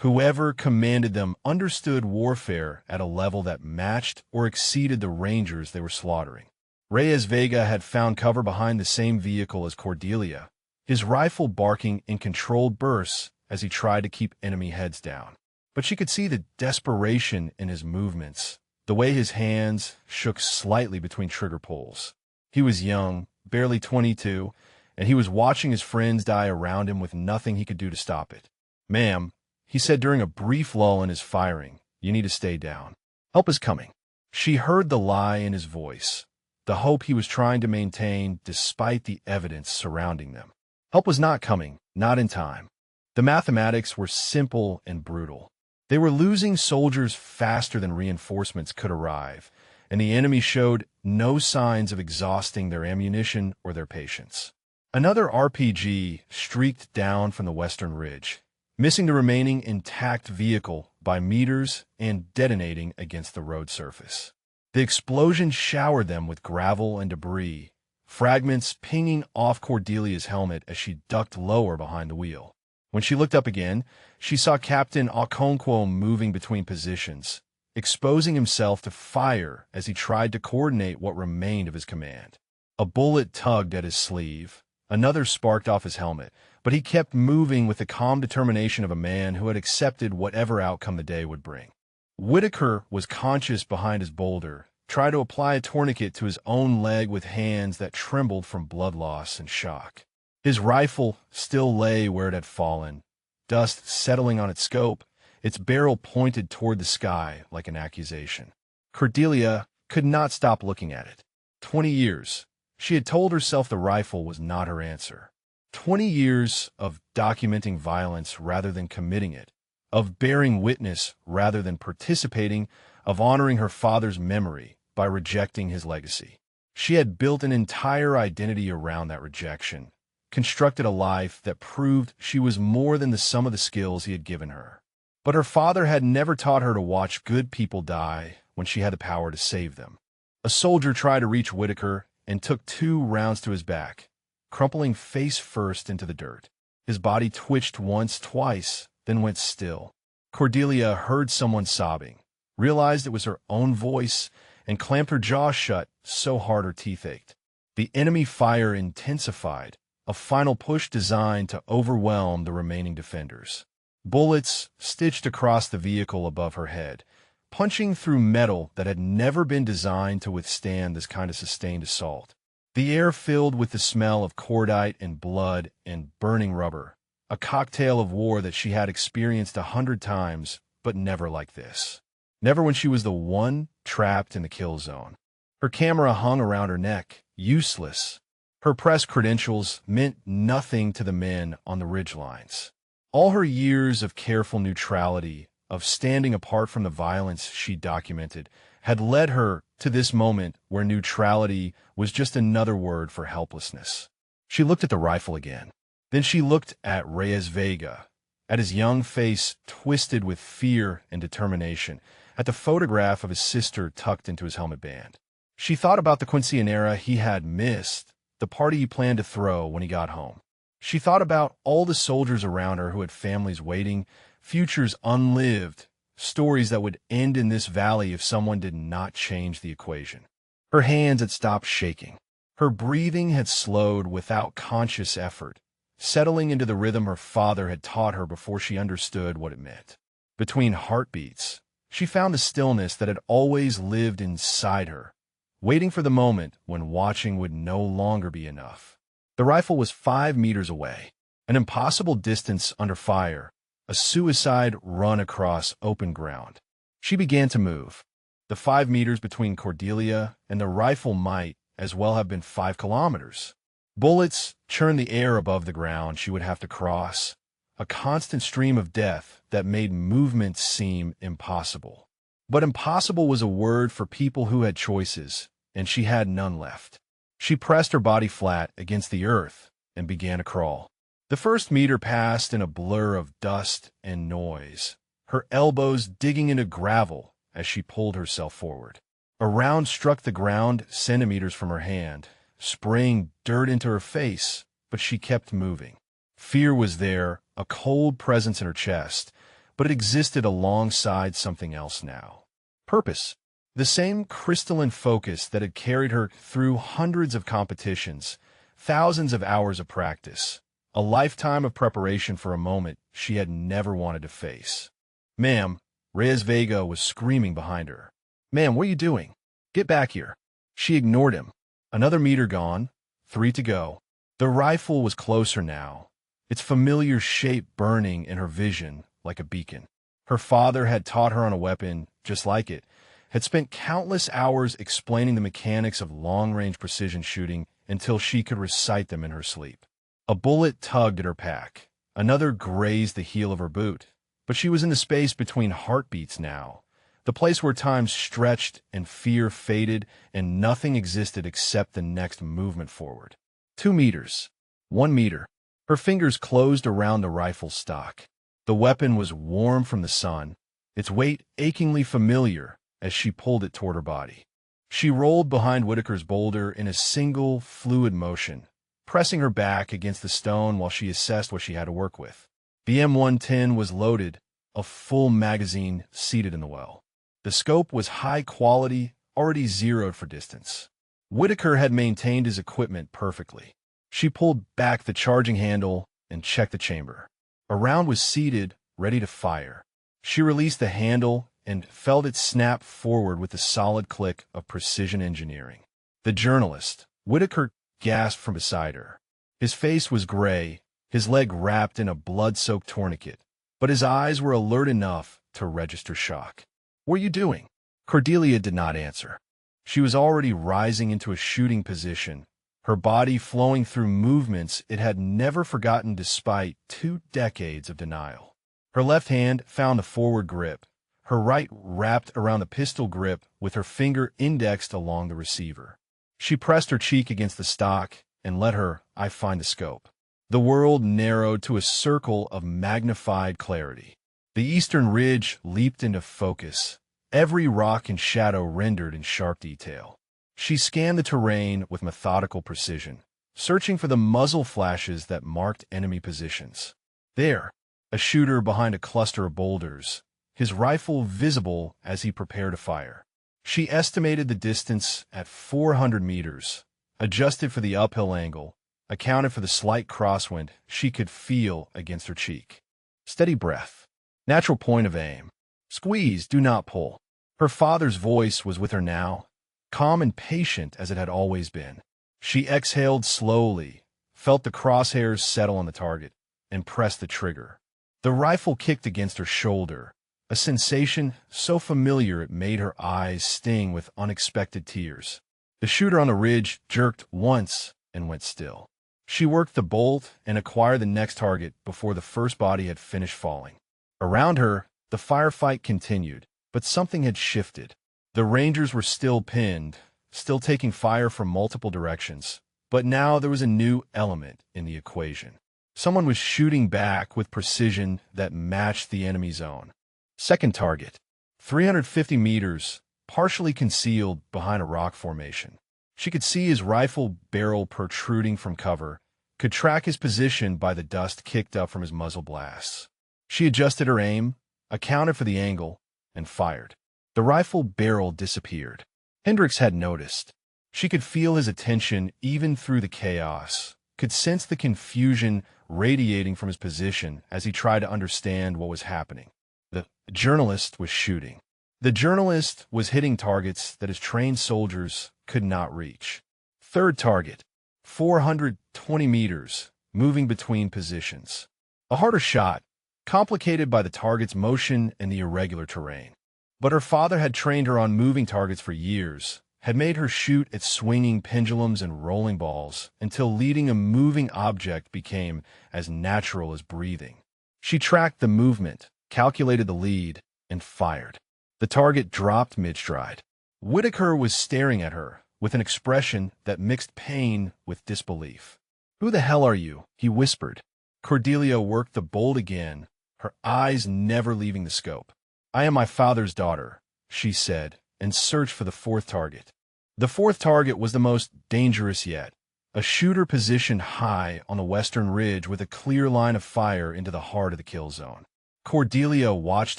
Whoever commanded them understood warfare at a level that matched or exceeded the Rangers they were slaughtering. Reyes Vega had found cover behind the same vehicle as Cordelia, his rifle barking in controlled bursts as he tried to keep enemy heads down. But she could see the desperation in his movements, the way his hands shook slightly between trigger pulls. He was young, barely 22, and he was watching his friends die around him with nothing he could do to stop it. "Ma'am," he said during a brief lull in his firing, "you need to stay down. Help is coming." She heard the lie in his voice, the hope he was trying to maintain despite the evidence surrounding them. Help was not coming, not in time. The mathematics were simple and brutal. They were losing soldiers faster than reinforcements could arrive, and the enemy showed no signs of exhausting their ammunition or their patience. Another RPG streaked down from the western ridge, missing the remaining intact vehicle by meters and detonating against the road surface. The explosion showered them with gravel and debris, fragments pinging off Cordelia's helmet as she ducked lower behind the wheel. When she looked up again, she saw Captain Okonkwo moving between positions, exposing himself to fire as he tried to coordinate what remained of his command. A bullet tugged at his sleeve, another sparked off his helmet, but he kept moving with the calm determination of a man who had accepted whatever outcome the day would bring. Whitaker was conscious behind his boulder, tried to apply a tourniquet to his own leg with hands that trembled from blood loss and shock. His rifle still lay where it had fallen, dust settling on its scope, its barrel pointed toward the sky like an accusation. Cordelia could not stop looking at it. 20 years. She had told herself the rifle was not her answer. 20 years of documenting violence rather than committing it, of bearing witness rather than participating, of honoring her father's memory by rejecting his legacy. She had built an entire identity around that rejection, constructed a life that proved she was more than the sum of the skills he had given her. But her father had never taught her to watch good people die when she had the power to save them. A soldier tried to reach Whitaker and took 2 rounds to his back, crumpling face first into the dirt. His body twitched once, twice, then went still. Cordelia heard someone sobbing, realized it was her own voice, and clamped her jaw shut so hard her teeth ached. The enemy fire intensified, a final push designed to overwhelm the remaining defenders. Bullets stitched across the vehicle above her head, punching through metal that had never been designed to withstand this kind of sustained assault. The air filled with the smell of cordite and blood and burning rubber, a cocktail of war that she had experienced 100 times, but never like this. Never when she was the one trapped in the kill zone. Her camera hung around her neck, useless. Her press credentials meant nothing to the men on the ridgelines. All her years of careful neutrality, of standing apart from the violence she documented, had led her to this moment where neutrality was just another word for helplessness. She looked at the rifle again. Then she looked at Reyes Vega, at his young face twisted with fear and determination, at the photograph of his sister tucked into his helmet band. She thought about the quinceañera he had missed, the party he planned to throw when he got home. She thought about all the soldiers around her who had families waiting, futures unlived, stories that would end in this valley if someone did not change the equation. Her hands had stopped shaking. Her breathing had slowed without conscious effort, settling into the rhythm her father had taught her before she understood what it meant. Between heartbeats, she found the stillness that had always lived inside her, waiting for the moment when watching would no longer be enough. The rifle was 5 meters away, an impossible distance under fire, a suicide run across open ground. She began to move. The 5 meters between Cordelia and the rifle might as well have been 5 kilometers. Bullets churned the air above the ground she would have to cross, a constant stream of death that made movement seem impossible. But impossible was a word for people who had choices, and she had none left. She pressed her body flat against the earth and began to crawl. The first meter passed in a blur of dust and noise, her elbows digging into gravel as she pulled herself forward. A round struck the ground centimeters from her hand, spraying dirt into her face, but she kept moving. Fear was there, a cold presence in her chest, but it existed alongside something else now. Purpose. The same crystalline focus that had carried her through hundreds of competitions, thousands of hours of practice, a lifetime of preparation for a moment she had never wanted to face. "Ma'am," Reyes Vega was screaming behind her. "Ma'am, what are you doing? Get back here." She ignored him. Another meter gone, 3 to go. The rifle was closer now, its familiar shape burning in her vision like a beacon. Her father had taught her on a weapon just like it, had spent countless hours explaining the mechanics of long-range precision shooting until she could recite them in her sleep. A bullet tugged at her pack. Another grazed the heel of her boot. But she was in the space between heartbeats now, the place where time stretched and fear faded and nothing existed except the next movement forward. 2 meters. 1 meter. Her fingers closed around the rifle stock. The weapon was warm from the sun, its weight achingly familiar as she pulled it toward her body. She rolled behind Whitaker's boulder in a single, fluid motion, pressing her back against the stone while she assessed what she had to work with. The M110 was loaded, a full magazine seated in the well. The scope was high quality, already zeroed for distance. Whitaker had maintained his equipment perfectly. She pulled back the charging handle and checked the chamber. A round was seated, ready to fire. She released the handle and felt it snap forward with the solid click of precision engineering. The journalist, Whitaker, gasped from beside her. His face was gray, his leg wrapped in a blood-soaked tourniquet, but his eyes were alert enough to register shock. "What are you doing?" Cordelia did not answer. She was already rising into a shooting position, her body flowing through movements it had never forgotten despite 2 decades of denial. Her left hand found the forward grip, her right wrapped around the pistol grip with her finger indexed along the receiver. She pressed her cheek against the stock and let her eye find the scope. The world narrowed to a circle of magnified clarity. The eastern ridge leaped into focus, every rock and shadow rendered in sharp detail. She scanned the terrain with methodical precision, searching for the muzzle flashes that marked enemy positions. There, a shooter behind a cluster of boulders, his rifle visible as he prepared to fire. She estimated the distance at 400 meters, adjusted for the uphill angle, accounted for the slight crosswind she could feel against her cheek. Steady breath. Natural point of aim. Squeeze, do not pull. Her father's voice was with her now, calm and patient as it had always been. She exhaled slowly, felt the crosshairs settle on the target, and pressed the trigger. The rifle kicked against her shoulder, a sensation so familiar it made her eyes sting with unexpected tears. The shooter on the ridge jerked once and went still. She worked the bolt and acquired the next target before the first body had finished falling. Around her, the firefight continued, but something had shifted. The Rangers were still pinned, still taking fire from multiple directions, but now there was a new element in the equation. Someone was shooting back with precision that matched the enemy's own. Second target, 350 meters, partially concealed behind a rock formation. She could see his rifle barrel protruding from cover, could track his position by the dust kicked up from his muzzle blasts. She adjusted her aim, accounted for the angle, and fired. The rifle barrel disappeared. Hendricks had noticed. She could feel his attention even through the chaos, could sense the confusion radiating from his position as he tried to understand what was happening. The journalist was shooting. The journalist was hitting targets that his trained soldiers could not reach. Third target, 420 meters, moving between positions. A harder shot, complicated by the target's motion and the irregular terrain. But her father had trained her on moving targets for years, had made her shoot at swinging pendulums and rolling balls until leading a moving object became as natural as breathing. She tracked the movement, calculated the lead, and fired. The target dropped mid-stride. Whitaker was staring at her with an expression that mixed pain with disbelief. "Who the hell are you?" he whispered. Cordelia worked the bolt again, her eyes never leaving the scope. "I am my father's daughter," she said, and searched for the fourth target. The fourth target was the most dangerous yet, a shooter positioned high on the western ridge with a clear line of fire into the heart of the kill zone. Cordelia watched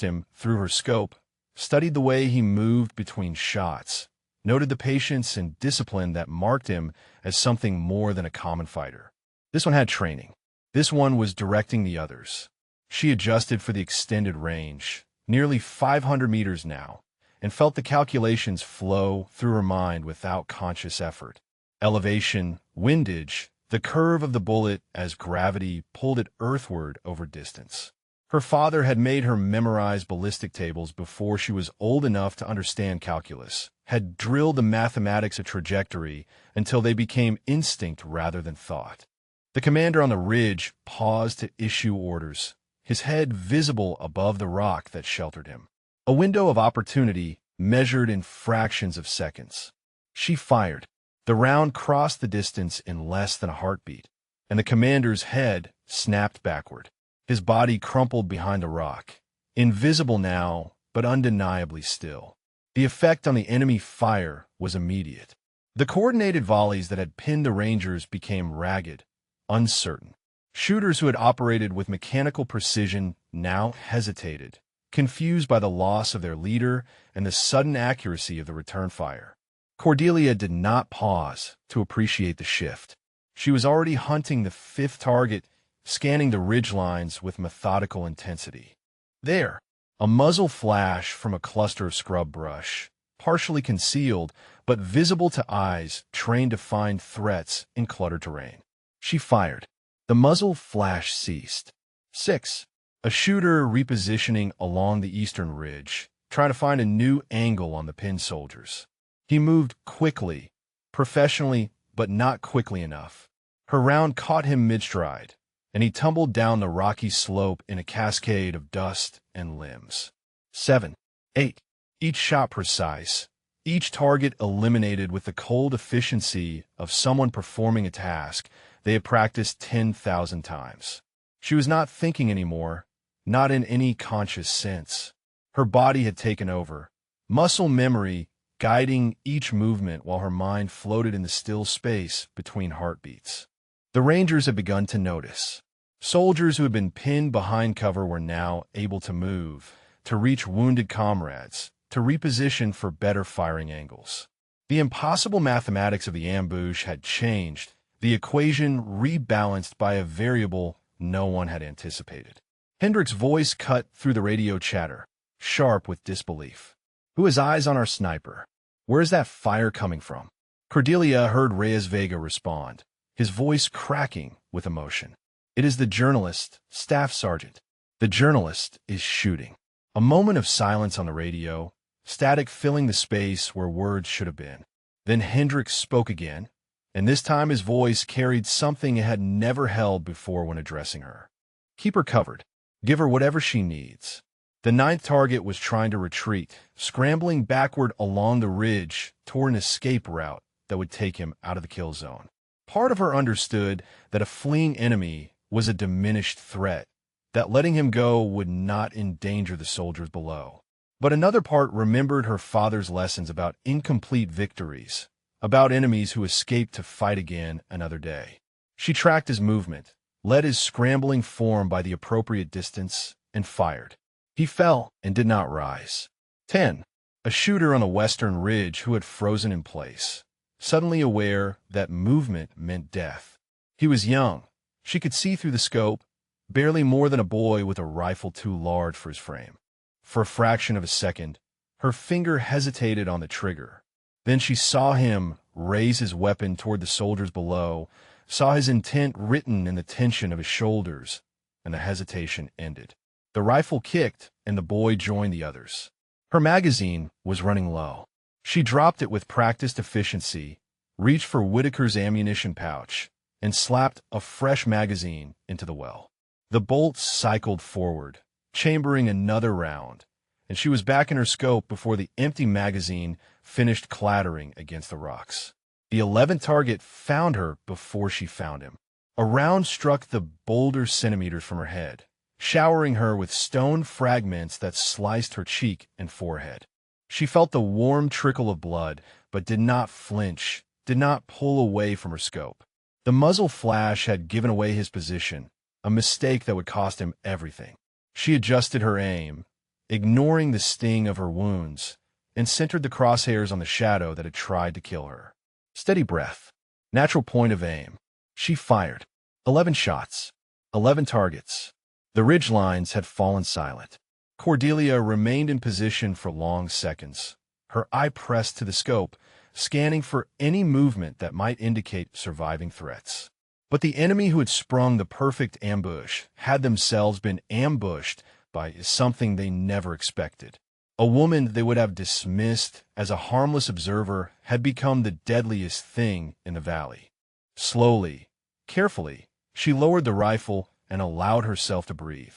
him through her scope, studied the way he moved between shots, noted the patience and discipline that marked him as something more than a common fighter. This one had training. This one was directing the others. She adjusted for the extended range, nearly 500 meters now, and felt the calculations flow through her mind without conscious effort. Elevation, windage, the curve of the bullet as gravity pulled it earthward over distance. Her father had made her memorize ballistic tables before she was old enough to understand calculus, had drilled the mathematics of trajectory until they became instinct rather than thought. The commander on the ridge paused to issue orders, his head visible above the rock that sheltered him. A window of opportunity measured in fractions of seconds. She fired. The round crossed the distance in less than a heartbeat, and the commander's head snapped backward. His body crumpled behind the rock, invisible now, but undeniably still. The effect on the enemy fire was immediate. The coordinated volleys that had pinned the Rangers became ragged, uncertain. Shooters who had operated with mechanical precision now hesitated, confused by the loss of their leader and the sudden accuracy of the return fire. Cordelia did not pause to appreciate the shift. She was already hunting the fifth target, scanning the ridge lines with methodical intensity. There, a muzzle flash from a cluster of scrub brush, partially concealed but visible to eyes trained to find threats in cluttered terrain. She fired. The muzzle flash ceased. 6. A shooter repositioning along the eastern ridge, trying to find a new angle on the pinned soldiers. He moved quickly, professionally, but not quickly enough. Her round caught him mid-stride, and he tumbled down the rocky slope in a cascade of dust and limbs. 7. 8. Each shot precise, each target eliminated with the cold efficiency of someone performing a task they had practiced 10,000 times. She was not thinking anymore, not in any conscious sense. Her body had taken over, muscle memory guiding each movement while her mind floated in the still space between heartbeats. The Rangers had begun to notice. Soldiers who had been pinned behind cover were now able to move, to reach wounded comrades, to reposition for better firing angles. The impossible mathematics of the ambush had changed, the equation rebalanced by a variable no one had anticipated. Hendricks' voice cut through the radio chatter, sharp with disbelief. "Who has eyes on our sniper? Where is that fire coming from?" Cordelia heard Reyes Vega respond, his voice cracking with emotion. "It is the journalist, Staff Sergeant. The journalist is shooting." A moment of silence on the radio, static filling the space where words should have been. Then Hendricks spoke again, and this time his voice carried something it had never held before when addressing her. "Keep her covered. Give her whatever she needs." The ninth target was trying to retreat, scrambling backward along the ridge toward an escape route that would take him out of the kill zone. Part of her understood that a fleeing enemy was a diminished threat, that letting him go would not endanger the soldiers below. But another part remembered her father's lessons about incomplete victories, about enemies who escaped to fight again another day. She tracked his movement, led his scrambling form by the appropriate distance, and fired. He fell and did not rise. 10. A shooter on the western ridge who had frozen in place, suddenly aware that movement meant death. He was young. She could see through the scope, barely more than a boy with a rifle too large for his frame. For a fraction of a second, her finger hesitated on the trigger. Then she saw him raise his weapon toward the soldiers below, saw his intent written in the tension of his shoulders, and the hesitation ended. The rifle kicked, and the boy joined the others. Her magazine was running low. She dropped it with practiced efficiency, reached for Whitaker's ammunition pouch, and slapped a fresh magazine into the well. The bolts cycled forward, chambering another round, and she was back in her scope before the empty magazine finished clattering against the rocks. The 11th target found her before she found him. A round struck the boulder centimeters from her head, showering her with stone fragments that sliced her cheek and forehead. She felt the warm trickle of blood, but did not flinch, did not pull away from her scope. The muzzle flash had given away his position, a mistake that would cost him everything. She adjusted her aim, ignoring the sting of her wounds, and centered the crosshairs on the shadow that had tried to kill her. Steady breath. Natural point of aim. She fired. 11 shots. 11 targets. The ridge lines had fallen silent. Cordelia remained in position for long seconds, her eye pressed to the scope, scanning for any movement that might indicate surviving threats. But the enemy who had sprung the perfect ambush had themselves been ambushed by something they never expected. A woman they would have dismissed as a harmless observer had become the deadliest thing in the valley. Slowly, carefully, she lowered the rifle and allowed herself to breathe.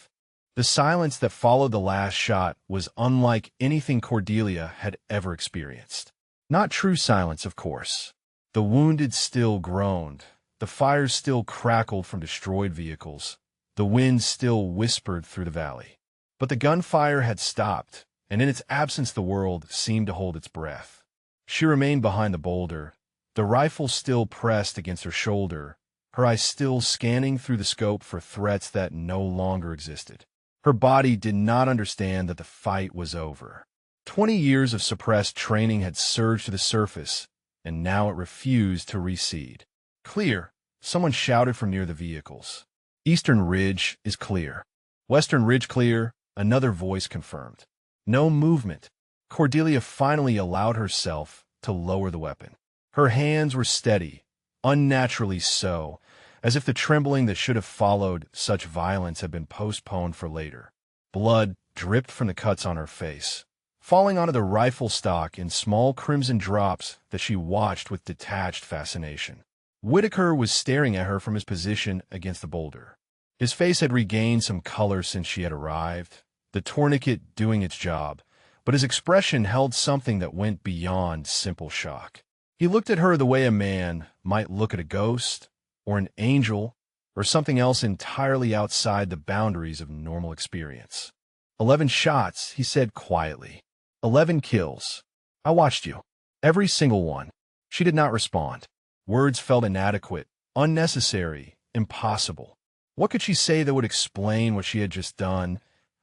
The silence that followed the last shot was unlike anything Cordelia had ever experienced. Not true silence, of course. The wounded still groaned. The fires still crackled from destroyed vehicles. The wind still whispered through the valley. But the gunfire had stopped, and in its absence the world seemed to hold its breath. She remained behind the boulder, the rifle still pressed against her shoulder, her eyes still scanning through the scope for threats that no longer existed. Her body did not understand that the fight was over. 20 years of suppressed training had surged to the surface, and now it refused to recede. "Clear," someone shouted from near the vehicles. "Eastern Ridge is clear." "Western Ridge clear," another voice confirmed. No movement. Cordelia finally allowed herself to lower the weapon. Her hands were steady, unnaturally so, as if the trembling that should have followed such violence had been postponed for later. Blood dripped from the cuts on her face, falling onto the rifle stock in small crimson drops that she watched with detached fascination. Whitaker was staring at her from his position against the boulder. His face had regained some color since she had arrived, the tourniquet doing its job, but his expression held something that went beyond simple shock. He looked at her the way a man might look at a ghost, or an angel, or something else entirely outside the boundaries of normal experience. 11 shots, he said quietly. 11 kills. I watched you. Every single one. She did not respond. Words felt inadequate, unnecessary, impossible. What could she say that would explain what she had just done,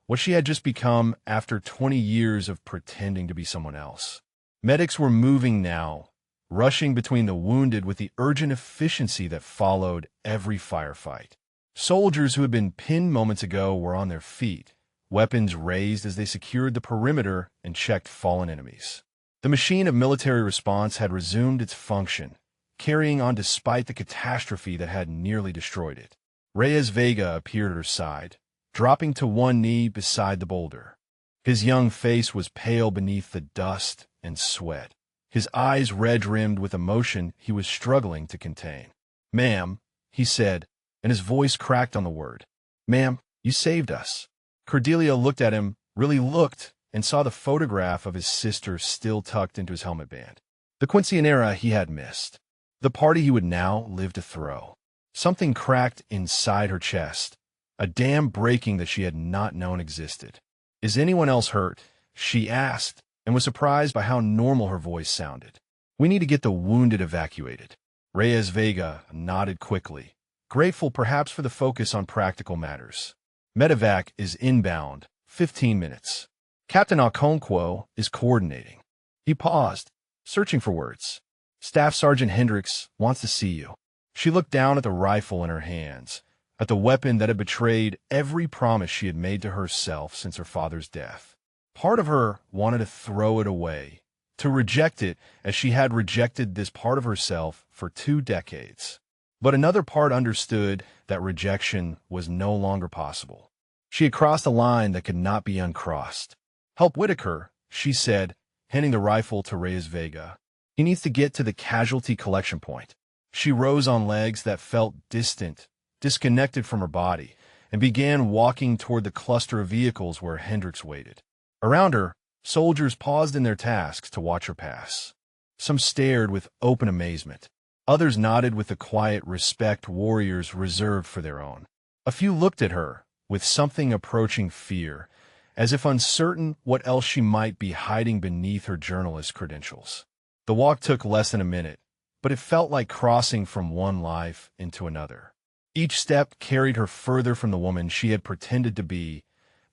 what she had just become after 20 years of pretending to be someone else. Medics were moving now, rushing between the wounded with the urgent efficiency that followed every firefight. Soldiers who had been pinned moments ago were on their feet, weapons raised as they secured the perimeter and checked fallen enemies. The machine of military response had resumed its function, carrying on despite the catastrophe that had nearly destroyed it. Reyes Vega appeared at her side, dropping to one knee beside the boulder. His young face was pale beneath the dust and sweat, his eyes red-rimmed with emotion he was struggling to contain. "Ma'am," he said, and his voice cracked on the word. "Ma'am, you saved us." Cordelia looked at him, really looked, and saw the photograph of his sister still tucked into his helmet band. The quinceañera he had missed. The party he would now live to throw. Something cracked inside her chest, a dam breaking that she had not known existed. "Is anyone else hurt?" she asked, and was surprised by how normal her voice sounded. "We need to get the wounded evacuated." Reyes Vega nodded quickly, grateful perhaps for the focus on practical matters. "Medevac is inbound, 15 minutes. Captain Okonkwo is coordinating." He paused, searching for words. "Staff Sergeant Hendricks wants to see you." She looked down at the rifle in her hands, at the weapon that had betrayed every promise she had made to herself since her father's death. Part of her wanted to throw it away, to reject it as she had rejected this part of herself for 2 decades. But another part understood that rejection was no longer possible. She had crossed a line that could not be uncrossed. "Help Whitaker," she said, handing the rifle to Reyes Vega. "He needs to get to the casualty collection point." She rose on legs that felt distant, disconnected from her body, and began walking toward the cluster of vehicles where Hendricks waited. Around her, soldiers paused in their tasks to watch her pass. Some stared with open amazement. Others nodded with the quiet respect warriors reserved for their own. A few looked at her with something approaching fear, as if uncertain what else she might be hiding beneath her journalist credentials. The walk took less than a minute, but it felt like crossing from one life into another. Each step carried her further from the woman she had pretended to be,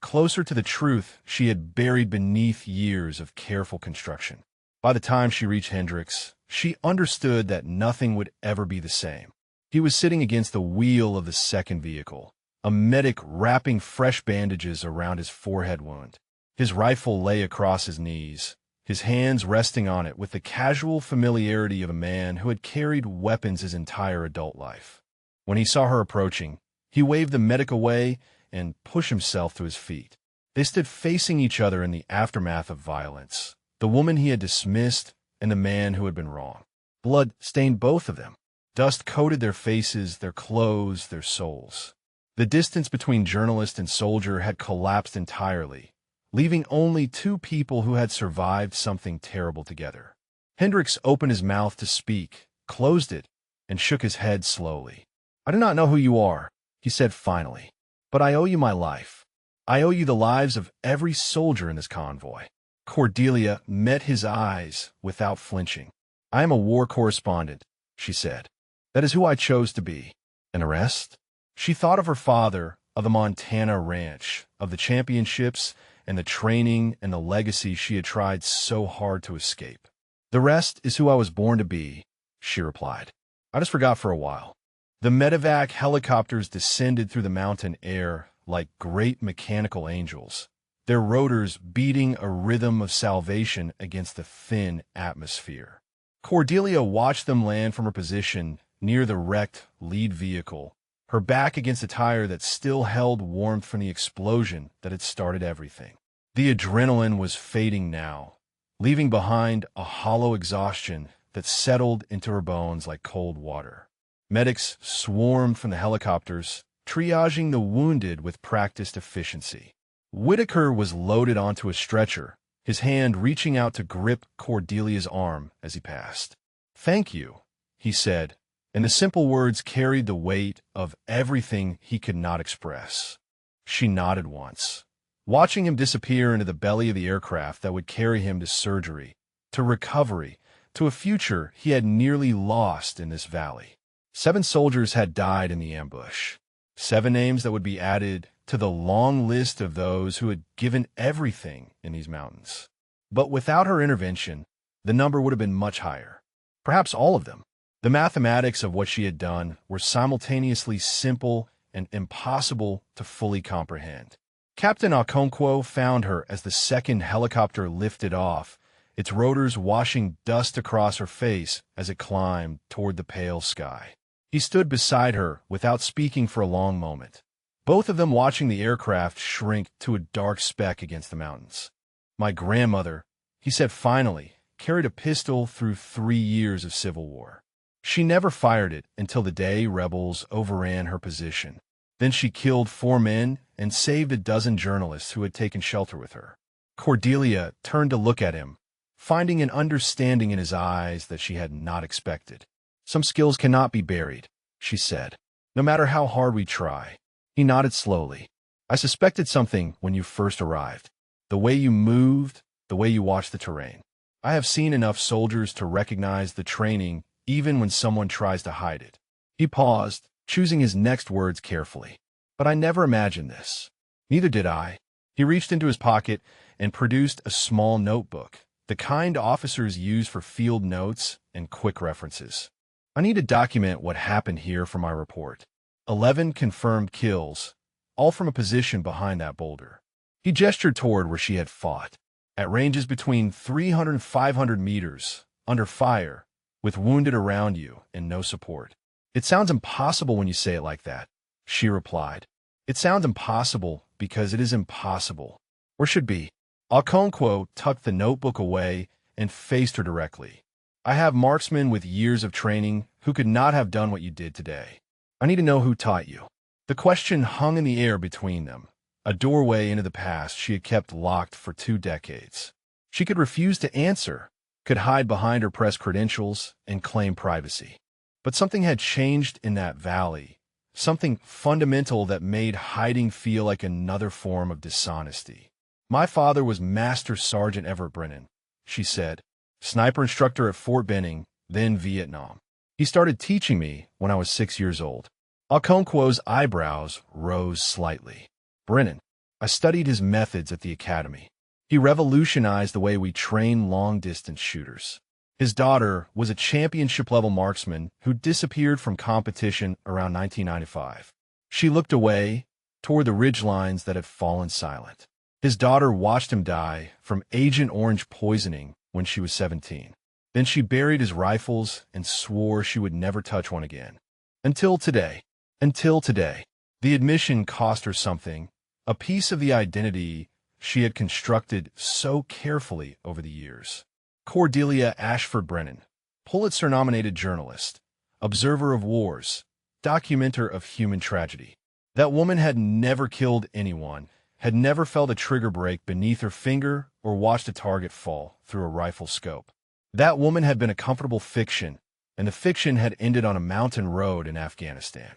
closer to the truth she had buried beneath years of careful construction. By the time she reached Hendricks, she understood that nothing would ever be the same. He was sitting against the wheel of the second vehicle, a medic wrapping fresh bandages around his forehead wound. His rifle lay across his knees, his hands resting on it with the casual familiarity of a man who had carried weapons his entire adult life. When he saw her approaching, he waved the medic away and pushed himself to his feet. They stood facing each other in the aftermath of violence, the woman he had dismissed and the man who had been wrong. Blood stained both of them. Dust coated their faces, their clothes, their souls. The distance between journalist and soldier had collapsed entirely, leaving only 2 people who had survived something terrible together. Hendricks opened his mouth to speak, closed it, and shook his head slowly. "I do not know who you are," he said finally, "but I owe you my life. I owe you the lives of every soldier in this convoy." Cordelia met his eyes without flinching. "I am a war correspondent," she said. "That is who I chose to be." An arrest? She thought of her father, of the Montana ranch, of the championships and the training and the legacy she had tried so hard to escape. "The rest is who I was born to be," she replied. "I just forgot for a while." The medevac helicopters descended through the mountain air like great mechanical angels, their rotors beating a rhythm of salvation against the thin atmosphere. Cordelia watched them land from her position near the wrecked lead vehicle, her back against a tire that still held warmth from the explosion that had started everything. The adrenaline was fading now, leaving behind a hollow exhaustion that settled into her bones like cold water. Medics swarmed from the helicopters, triaging the wounded with practiced efficiency. Whitaker was loaded onto a stretcher, his hand reaching out to grip Cordelia's arm as he passed. "Thank you," he said, and the simple words carried the weight of everything he could not express. She nodded once, watching him disappear into the belly of the aircraft that would carry him to surgery, to recovery, to a future he had nearly lost in this valley. 7 soldiers had died in the ambush. 7 names that would be added to the long list of those who had given everything in these mountains. But without her intervention, the number would have been much higher. Perhaps all of them. The mathematics of what she had done were simultaneously simple and impossible to fully comprehend. Captain Okonkwo found her as the second helicopter lifted off, its rotors washing dust across her face as it climbed toward the pale sky. He stood beside her without speaking for a long moment, both of them watching the aircraft shrink to a dark speck against the mountains. My grandmother, he said finally, carried a pistol through 3 years of civil war. She never fired it until the day rebels overran her position. Then she killed 4 men and saved a dozen journalists who had taken shelter with her. Cordelia turned to look at him, finding an understanding in his eyes that she had not expected. Some skills cannot be buried, she said, no matter how hard we try. He nodded slowly. I suspected something when you first arrived. The way you moved, the way you watched the terrain. I have seen enough soldiers to recognize the training even when someone tries to hide it. He paused, choosing his next words carefully. But I never imagined this. Neither did I. He reached into his pocket and produced a small notebook, the kind officers use for field notes and quick references. I need to document what happened here for my report. 11 confirmed kills, all from a position behind that boulder. He gestured toward where she had fought, at ranges between 300 and 500 meters, under fire, with wounded around you and no support. It sounds impossible when you say it like that, she replied. It sounds impossible because it is impossible, or should be. Okonkwo tucked the notebook away and faced her directly. I have marksmen with years of training who could not have done what you did today. I need to know who taught you. The question hung in the air between them, a doorway into the past she had kept locked for 2 decades. She could refuse to answer, could hide behind her press credentials and claim privacy. But something had changed in that valley, something fundamental that made hiding feel like another form of dishonesty. My father was Master Sergeant Everett Brennan, she said, sniper instructor at Fort Benning, then Vietnam. He started teaching me when I was 6 years old. Okonkwo's eyebrows rose slightly. Brennan. I studied his methods at the academy. He revolutionized the way we train long-distance shooters. His daughter was a championship-level marksman who disappeared from competition around 1995. She looked away toward the ridgelines that had fallen silent. His daughter watched him die from Agent Orange poisoning when she was 17. Then she buried his rifles and swore she would never touch one again. Until today. Until today. The admission cost her something, a piece of the identity she had constructed so carefully over the years. Cordelia Ashford Brennan, Pulitzer-nominated journalist, observer of wars, documenter of human tragedy. That woman had never killed anyone, had never felt a trigger break beneath her finger or watched a target fall through a rifle scope. That woman had been a comfortable fiction, and the fiction had ended on a mountain road in Afghanistan.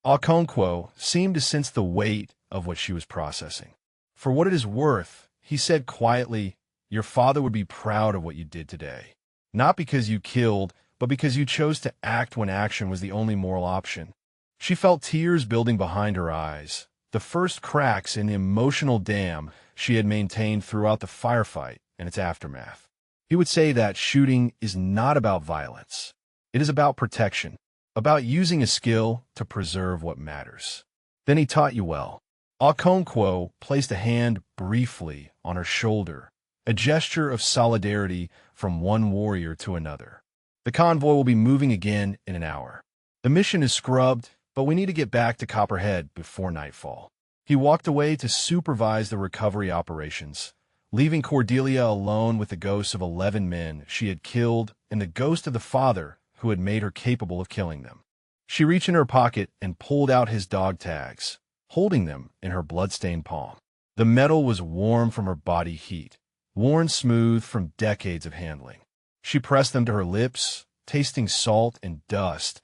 Okonkwo seemed to sense the weight of what she was processing. For what it is worth, he said quietly, your father would be proud of what you did today. Not because you killed, but because you chose to act when action was the only moral option. She felt tears building behind her eyes, the first cracks in the emotional dam she had maintained throughout the firefight and its aftermath. He would say that shooting is not about violence. It is about protection, about using a skill to preserve what matters. Then he taught you well. Okonkwo placed a hand briefly on her shoulder, a gesture of solidarity from one warrior to another. The convoy will be moving again in an hour. The mission is scrubbed, but we need to get back to Copperhead before nightfall. He walked away to supervise the recovery operations, leaving Cordelia alone with the ghosts of 11 men she had killed and the ghost of the father who had made her capable of killing them. She reached in her pocket and pulled out his dog tags, holding them in her blood-stained palm. The metal was warm from her body heat, worn smooth from decades of handling. She pressed them to her lips, tasting salt and dust,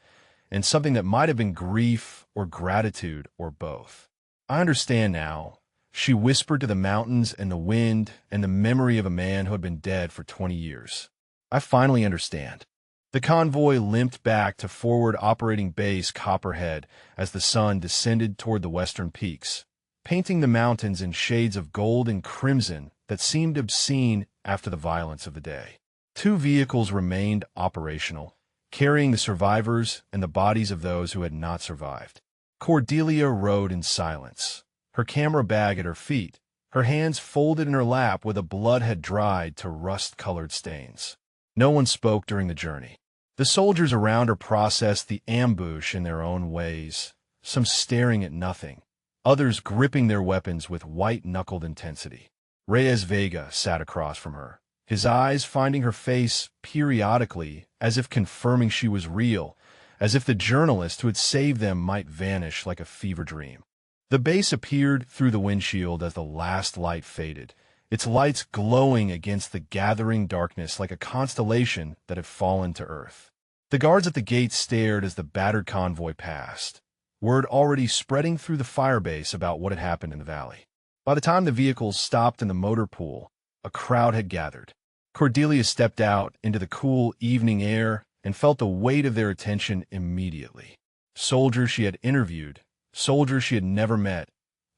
and something that might have been grief or gratitude or both. I understand now, she whispered to the mountains and the wind and the memory of a man who had been dead for 20 years. I finally understand. The convoy limped back to forward operating base Copperhead as the sun descended toward the western peaks, painting the mountains in shades of gold and crimson that seemed obscene after the violence of the day. 2 vehicles remained operational, carrying the survivors and the bodies of those who had not survived. Cordelia rode in silence, her camera bag at her feet, her hands folded in her lap where the blood had dried to rust-colored stains. No one spoke during the journey. The soldiers around her processed the ambush in their own ways, some staring at nothing, others gripping their weapons with white-knuckled intensity. Reyes Vega sat across from her, his eyes finding her face periodically as if confirming she was real, as if the journalist who had saved them might vanish like a fever dream. The base appeared through the windshield as the last light faded, its lights glowing against the gathering darkness like a constellation that had fallen to earth. The guards at the gate stared as the battered convoy passed, word already spreading through the firebase about what had happened in the valley. By the time the vehicles stopped in the motor pool, a crowd had gathered. Cordelia stepped out into the cool evening air and felt the weight of their attention immediately. Soldiers she had interviewed, soldiers she had never met,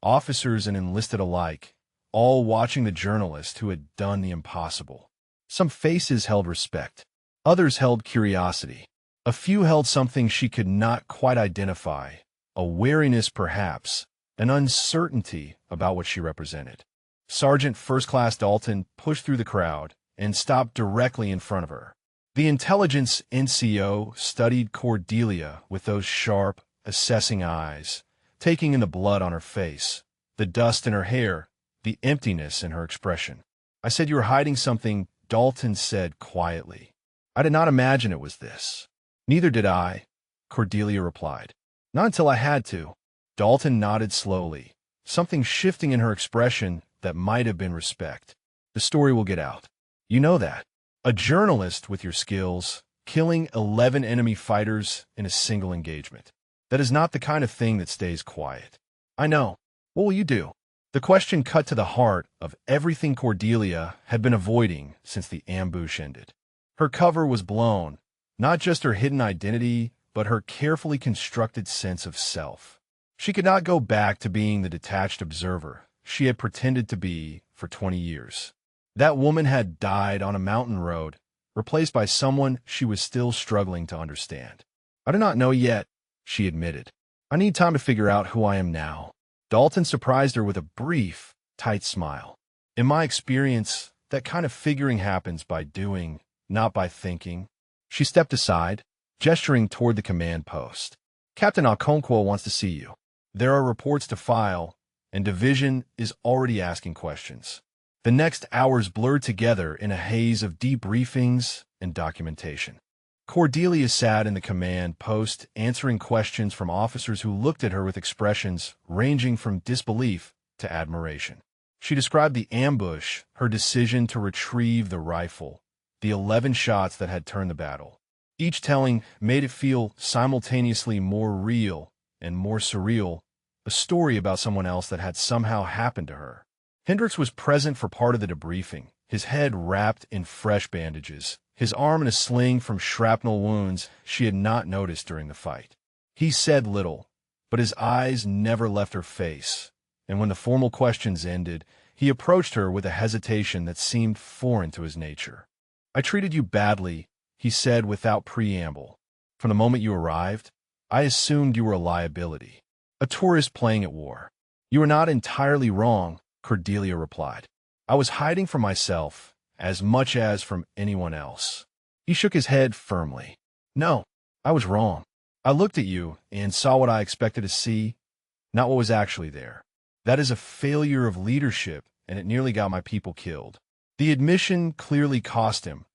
officers and enlisted alike, all watching the journalist who had done the impossible. Some faces held respect. Others held curiosity. A few held something she could not quite identify, a wariness perhaps, an uncertainty about what she represented. Sergeant First Class Dalton pushed through the crowd and stopped directly in front of her. The intelligence NCO studied Cordelia with those sharp, assessing eyes, taking in the blood on her face, the dust in her hair, the emptiness in her expression. "I said you were hiding something," Dalton said quietly. "I did not imagine it was this." "Neither did I," Cordelia replied. "Not until I had to." Dalton nodded slowly, something shifting in her expression that might have been respect. "The story will get out. You know that. A journalist with your skills, killing 11 enemy fighters in a single engagement. That is not the kind of thing that stays quiet." "I know. What will you do?" The question cut to the heart of everything Cordelia had been avoiding since the ambush ended. Her cover was blown, not just her hidden identity, but her carefully constructed sense of self. She could not go back to being the detached observer she had pretended to be for 20 years. That woman had died on a mountain road, replaced by someone she was still struggling to understand. "I do not know yet," she admitted. "I need time to figure out who I am now." Dalton surprised her with a brief, tight smile. "In my experience, that kind of figuring happens by doing, not by thinking." She stepped aside, gesturing toward the command post. "Captain Okonkwo wants to see you. There are reports to file, and Division is already asking questions." The next hours blurred together in a haze of debriefings and documentation. Cordelia sat in the command post answering questions from officers who looked at her with expressions ranging from disbelief to admiration. She described the ambush, her decision to retrieve the rifle, the 11 shots that had turned the battle. Each telling made it feel simultaneously more real and more surreal, a story about someone else that had somehow happened to her. Hendricks was present for part of the debriefing, his head wrapped in fresh bandages, his arm in a sling from shrapnel wounds she had not noticed during the fight. He said little, but his eyes never left her face, and when the formal questions ended, he approached her with a hesitation that seemed foreign to his nature. "I treated you badly," he said without preamble. "From the moment you arrived, I assumed you were a liability, a tourist playing at war." "You are not entirely wrong," Cordelia replied. "I was hiding from myself as much as from anyone else." He shook his head firmly. "No, I was wrong. I looked at you and saw what I expected to see, not what was actually there. That is a failure of leadership, and it nearly got my people killed." The admission clearly cost him,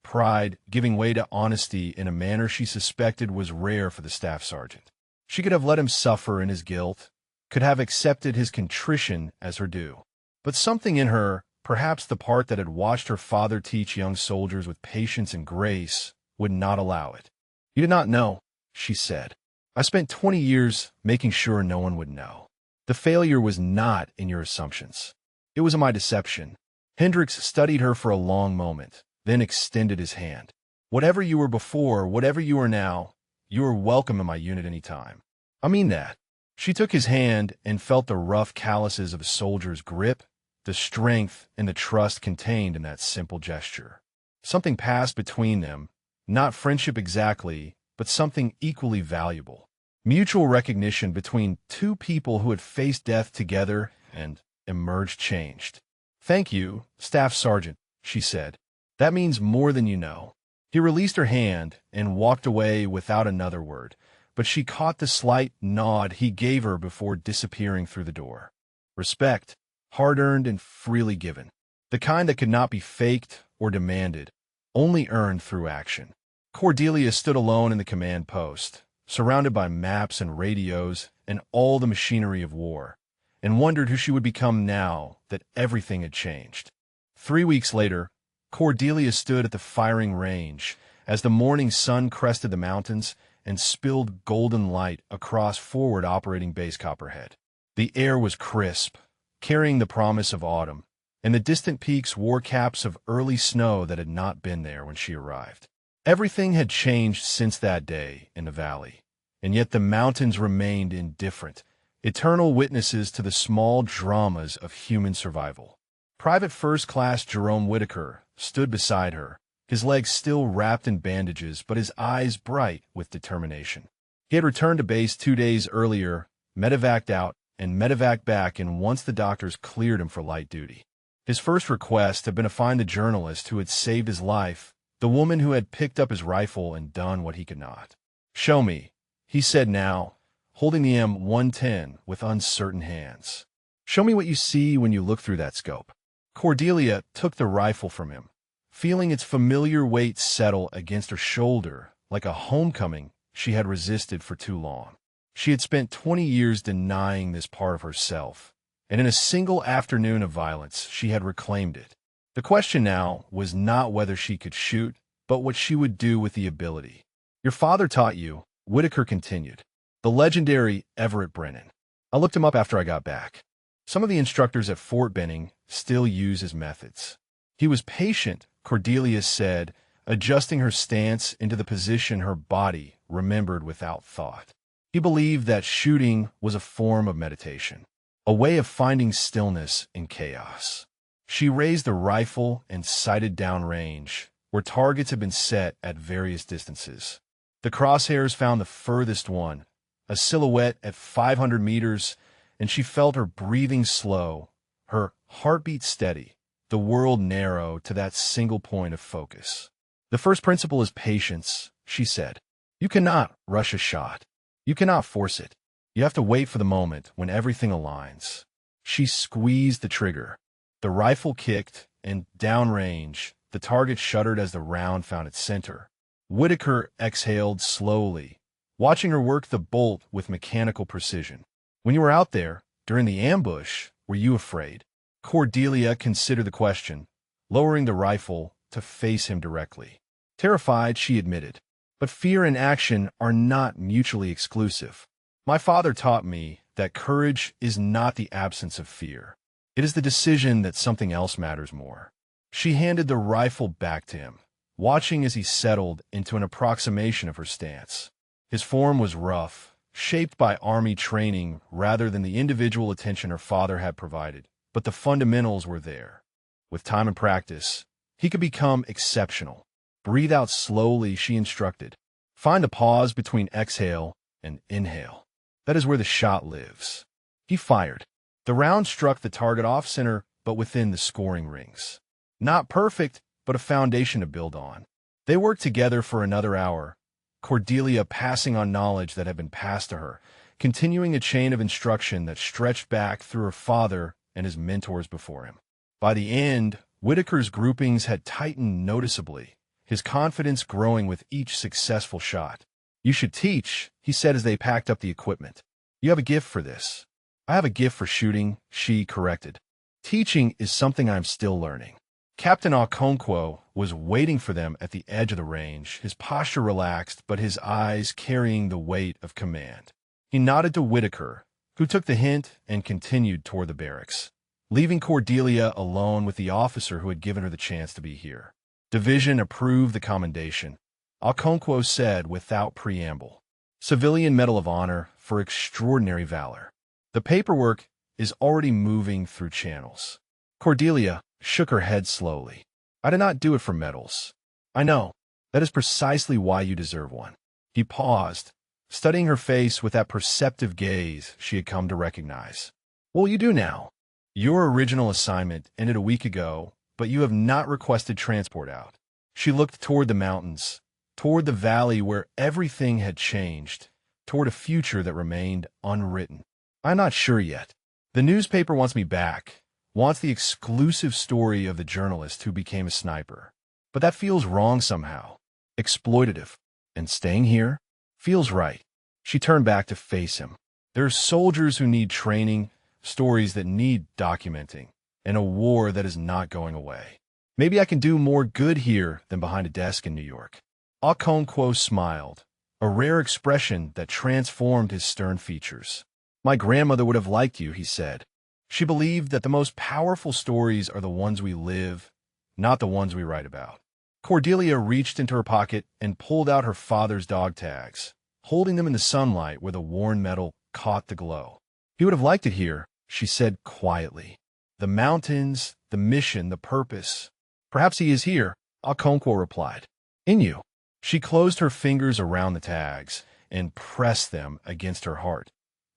pride giving way to honesty in a manner she suspected was rare for the staff sergeant. She could have let him suffer in his guilt, could have accepted his contrition as her due. But something in her, perhaps the part that had watched her father teach young soldiers with patience and grace, would not allow it. "You did not know," she said. "I spent 20 years making sure no one would know. The failure was not in your assumptions. It was in my deception." Hendricks studied her for a long moment, then extended his hand. "Whatever you were before, whatever you are now, you are welcome in my unit any time. I mean that. She took his hand and felt the rough calluses of a soldier's grip, the strength and the trust contained in that simple gesture. Something passed between them, not friendship exactly, but something equally valuable. Mutual recognition between two people who had faced death together and emerged changed. "Thank you, Staff Sergeant," she said. "That means more than you know." He released her hand and walked away without another word, but she caught the slight nod he gave her before disappearing through the door. Respect, hard-earned and freely given. The kind that could not be faked or demanded, only earned through action. Cordelia stood alone in the command post, surrounded by maps and radios and all the machinery of war, and wondered who she would become now that everything had changed. 3 weeks later, Cordelia stood at the firing range as the morning sun crested the mountains and spilled golden light across Forward Operating Base Copperhead. The air was crisp, carrying the promise of autumn, and the distant peaks wore caps of early snow that had not been there when she arrived. Everything had changed since that day in the valley, and yet the mountains remained indifferent, eternal witnesses to the small dramas of human survival. Private First Class Jerome Whitaker stood beside her, his legs still wrapped in bandages but his eyes bright with determination. He had returned to base 2 days earlier, medevaced out, and medevaced back in once the doctors cleared him for light duty. His first request had been to find the journalist who had saved his life, the woman who had picked up his rifle and done what he could not. "Show me," he said now, holding the M110 with uncertain hands. "Show me what you see when you look through that scope." Cordelia took the rifle from him, feeling its familiar weight settle against her shoulder like a homecoming she had resisted for too long. She had spent 20 years denying this part of herself, and in a single afternoon of violence she had reclaimed it. The question now was not whether she could shoot, but what she would do with the ability. "Your father taught you," Whitaker continued. "The legendary Everett Brennan. I looked him up after I got back. Some of the instructors at Fort Benning still use his methods. He was patient," Cordelia said, adjusting her stance into the position her body remembered without thought. "He believed that shooting was a form of meditation, a way of finding stillness in chaos." She raised the rifle and sighted downrange, where targets had been set at various distances. The crosshairs found the furthest one, a silhouette at 500 meters, and she felt her breathing slow, her heartbeat steady, the world narrow to that single point of focus. "The first principle is patience," she said. "You cannot rush a shot. You cannot force it. You have to wait for the moment when everything aligns." She squeezed the trigger. The rifle kicked, and downrange, the target shuddered as the round found its center. Whitaker exhaled slowly, watching her work the bolt with mechanical precision. "When you were out there, during the ambush, were you afraid?" Cordelia considered the question, lowering the rifle to face him directly. Terrified, she admitted. "But fear and action are not mutually exclusive. My father taught me that courage is not the absence of fear. It is the decision that something else matters more." She handed the rifle back to him, watching as he settled into an approximation of her stance. His form was rough, shaped by Army training rather than the individual attention her father had provided, but the fundamentals were there. With time and practice, he could become exceptional. "Breathe out slowly," she instructed. "Find a pause between exhale and inhale. That is where the shot lives." He fired. The round struck the target off-center, but within the scoring rings. Not perfect, but a foundation to build on. They worked together for another hour, Cordelia passing on knowledge that had been passed to her, continuing a chain of instruction that stretched back through her father and his mentors before him. By the end, Whitaker's groupings had tightened noticeably, his confidence growing with each successful shot. "You should teach," he said as they packed up the equipment. "You have a gift for this." "I have a gift for shooting," she corrected. "Teaching is something I'm still learning." Captain Okonkwo was waiting for them at the edge of the range, his posture relaxed but his eyes carrying the weight of command. He nodded to Whitaker, who took the hint and continued toward the barracks, leaving Cordelia alone with the officer who had given her the chance to be here. "Division approved the commendation," Okonkwo said without preamble. "Civilian Medal of Honor, for extraordinary valor. The paperwork is already moving through channels. Cordelia shook her head slowly. I did not do it for medals. I know. That is precisely why you deserve one. He paused, studying her face with that perceptive gaze she had come to recognize. Well, you do now. Your original assignment ended a week ago, but you have not requested transport out. She looked toward the mountains, toward the valley where everything had changed, toward a future that remained unwritten. I'm not sure yet. The newspaper wants me back, wants the exclusive story of the journalist who became a sniper. But that feels wrong somehow. Exploitative. And staying here feels right. She turned back to face him. There are soldiers who need training, stories that need documenting, and a war that is not going away. Maybe I can do more good here than behind a desk in New York. Okonkwo smiled, a rare expression that transformed his stern features. My grandmother would have liked you, he said. She believed that the most powerful stories are the ones we live, not the ones we write about. Cordelia reached into her pocket and pulled out her father's dog tags, holding them in the sunlight where the worn metal caught the glow. He would have liked it here, she said quietly. The mountains, the mission, the purpose. Perhaps he is here, Okonkwo replied. In you. She closed her fingers around the tags and pressed them against her heart,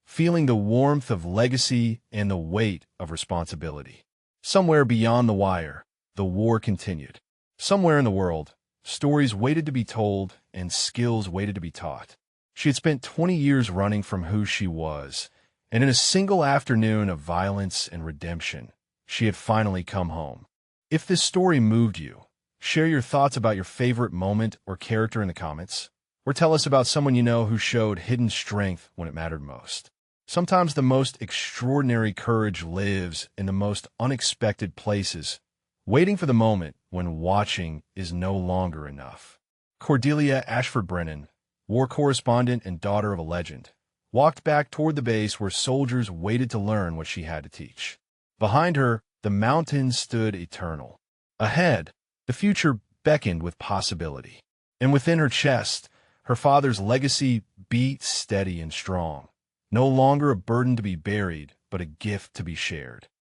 feeling the warmth of legacy and the weight of responsibility. Somewhere beyond the wire, the war continued. Somewhere in the world, stories waited to be told and skills waited to be taught. She had spent 20 years running from who she was, and in a single afternoon of violence and redemption, she had finally come home. If this story moved you, share your thoughts about your favorite moment or character in the comments, or tell us about someone you know who showed hidden strength when it mattered most. Sometimes the most extraordinary courage lives in the most unexpected places, waiting for the moment when watching is no longer enough. Cordelia Ashford Brennan, war correspondent and daughter of a legend, walked back toward the base where soldiers waited to learn what she had to teach. Behind her, the mountains stood eternal. Ahead, the future beckoned with possibility. And within her chest, her father's legacy beat steady and strong. No longer a burden to be buried, but a gift to be shared.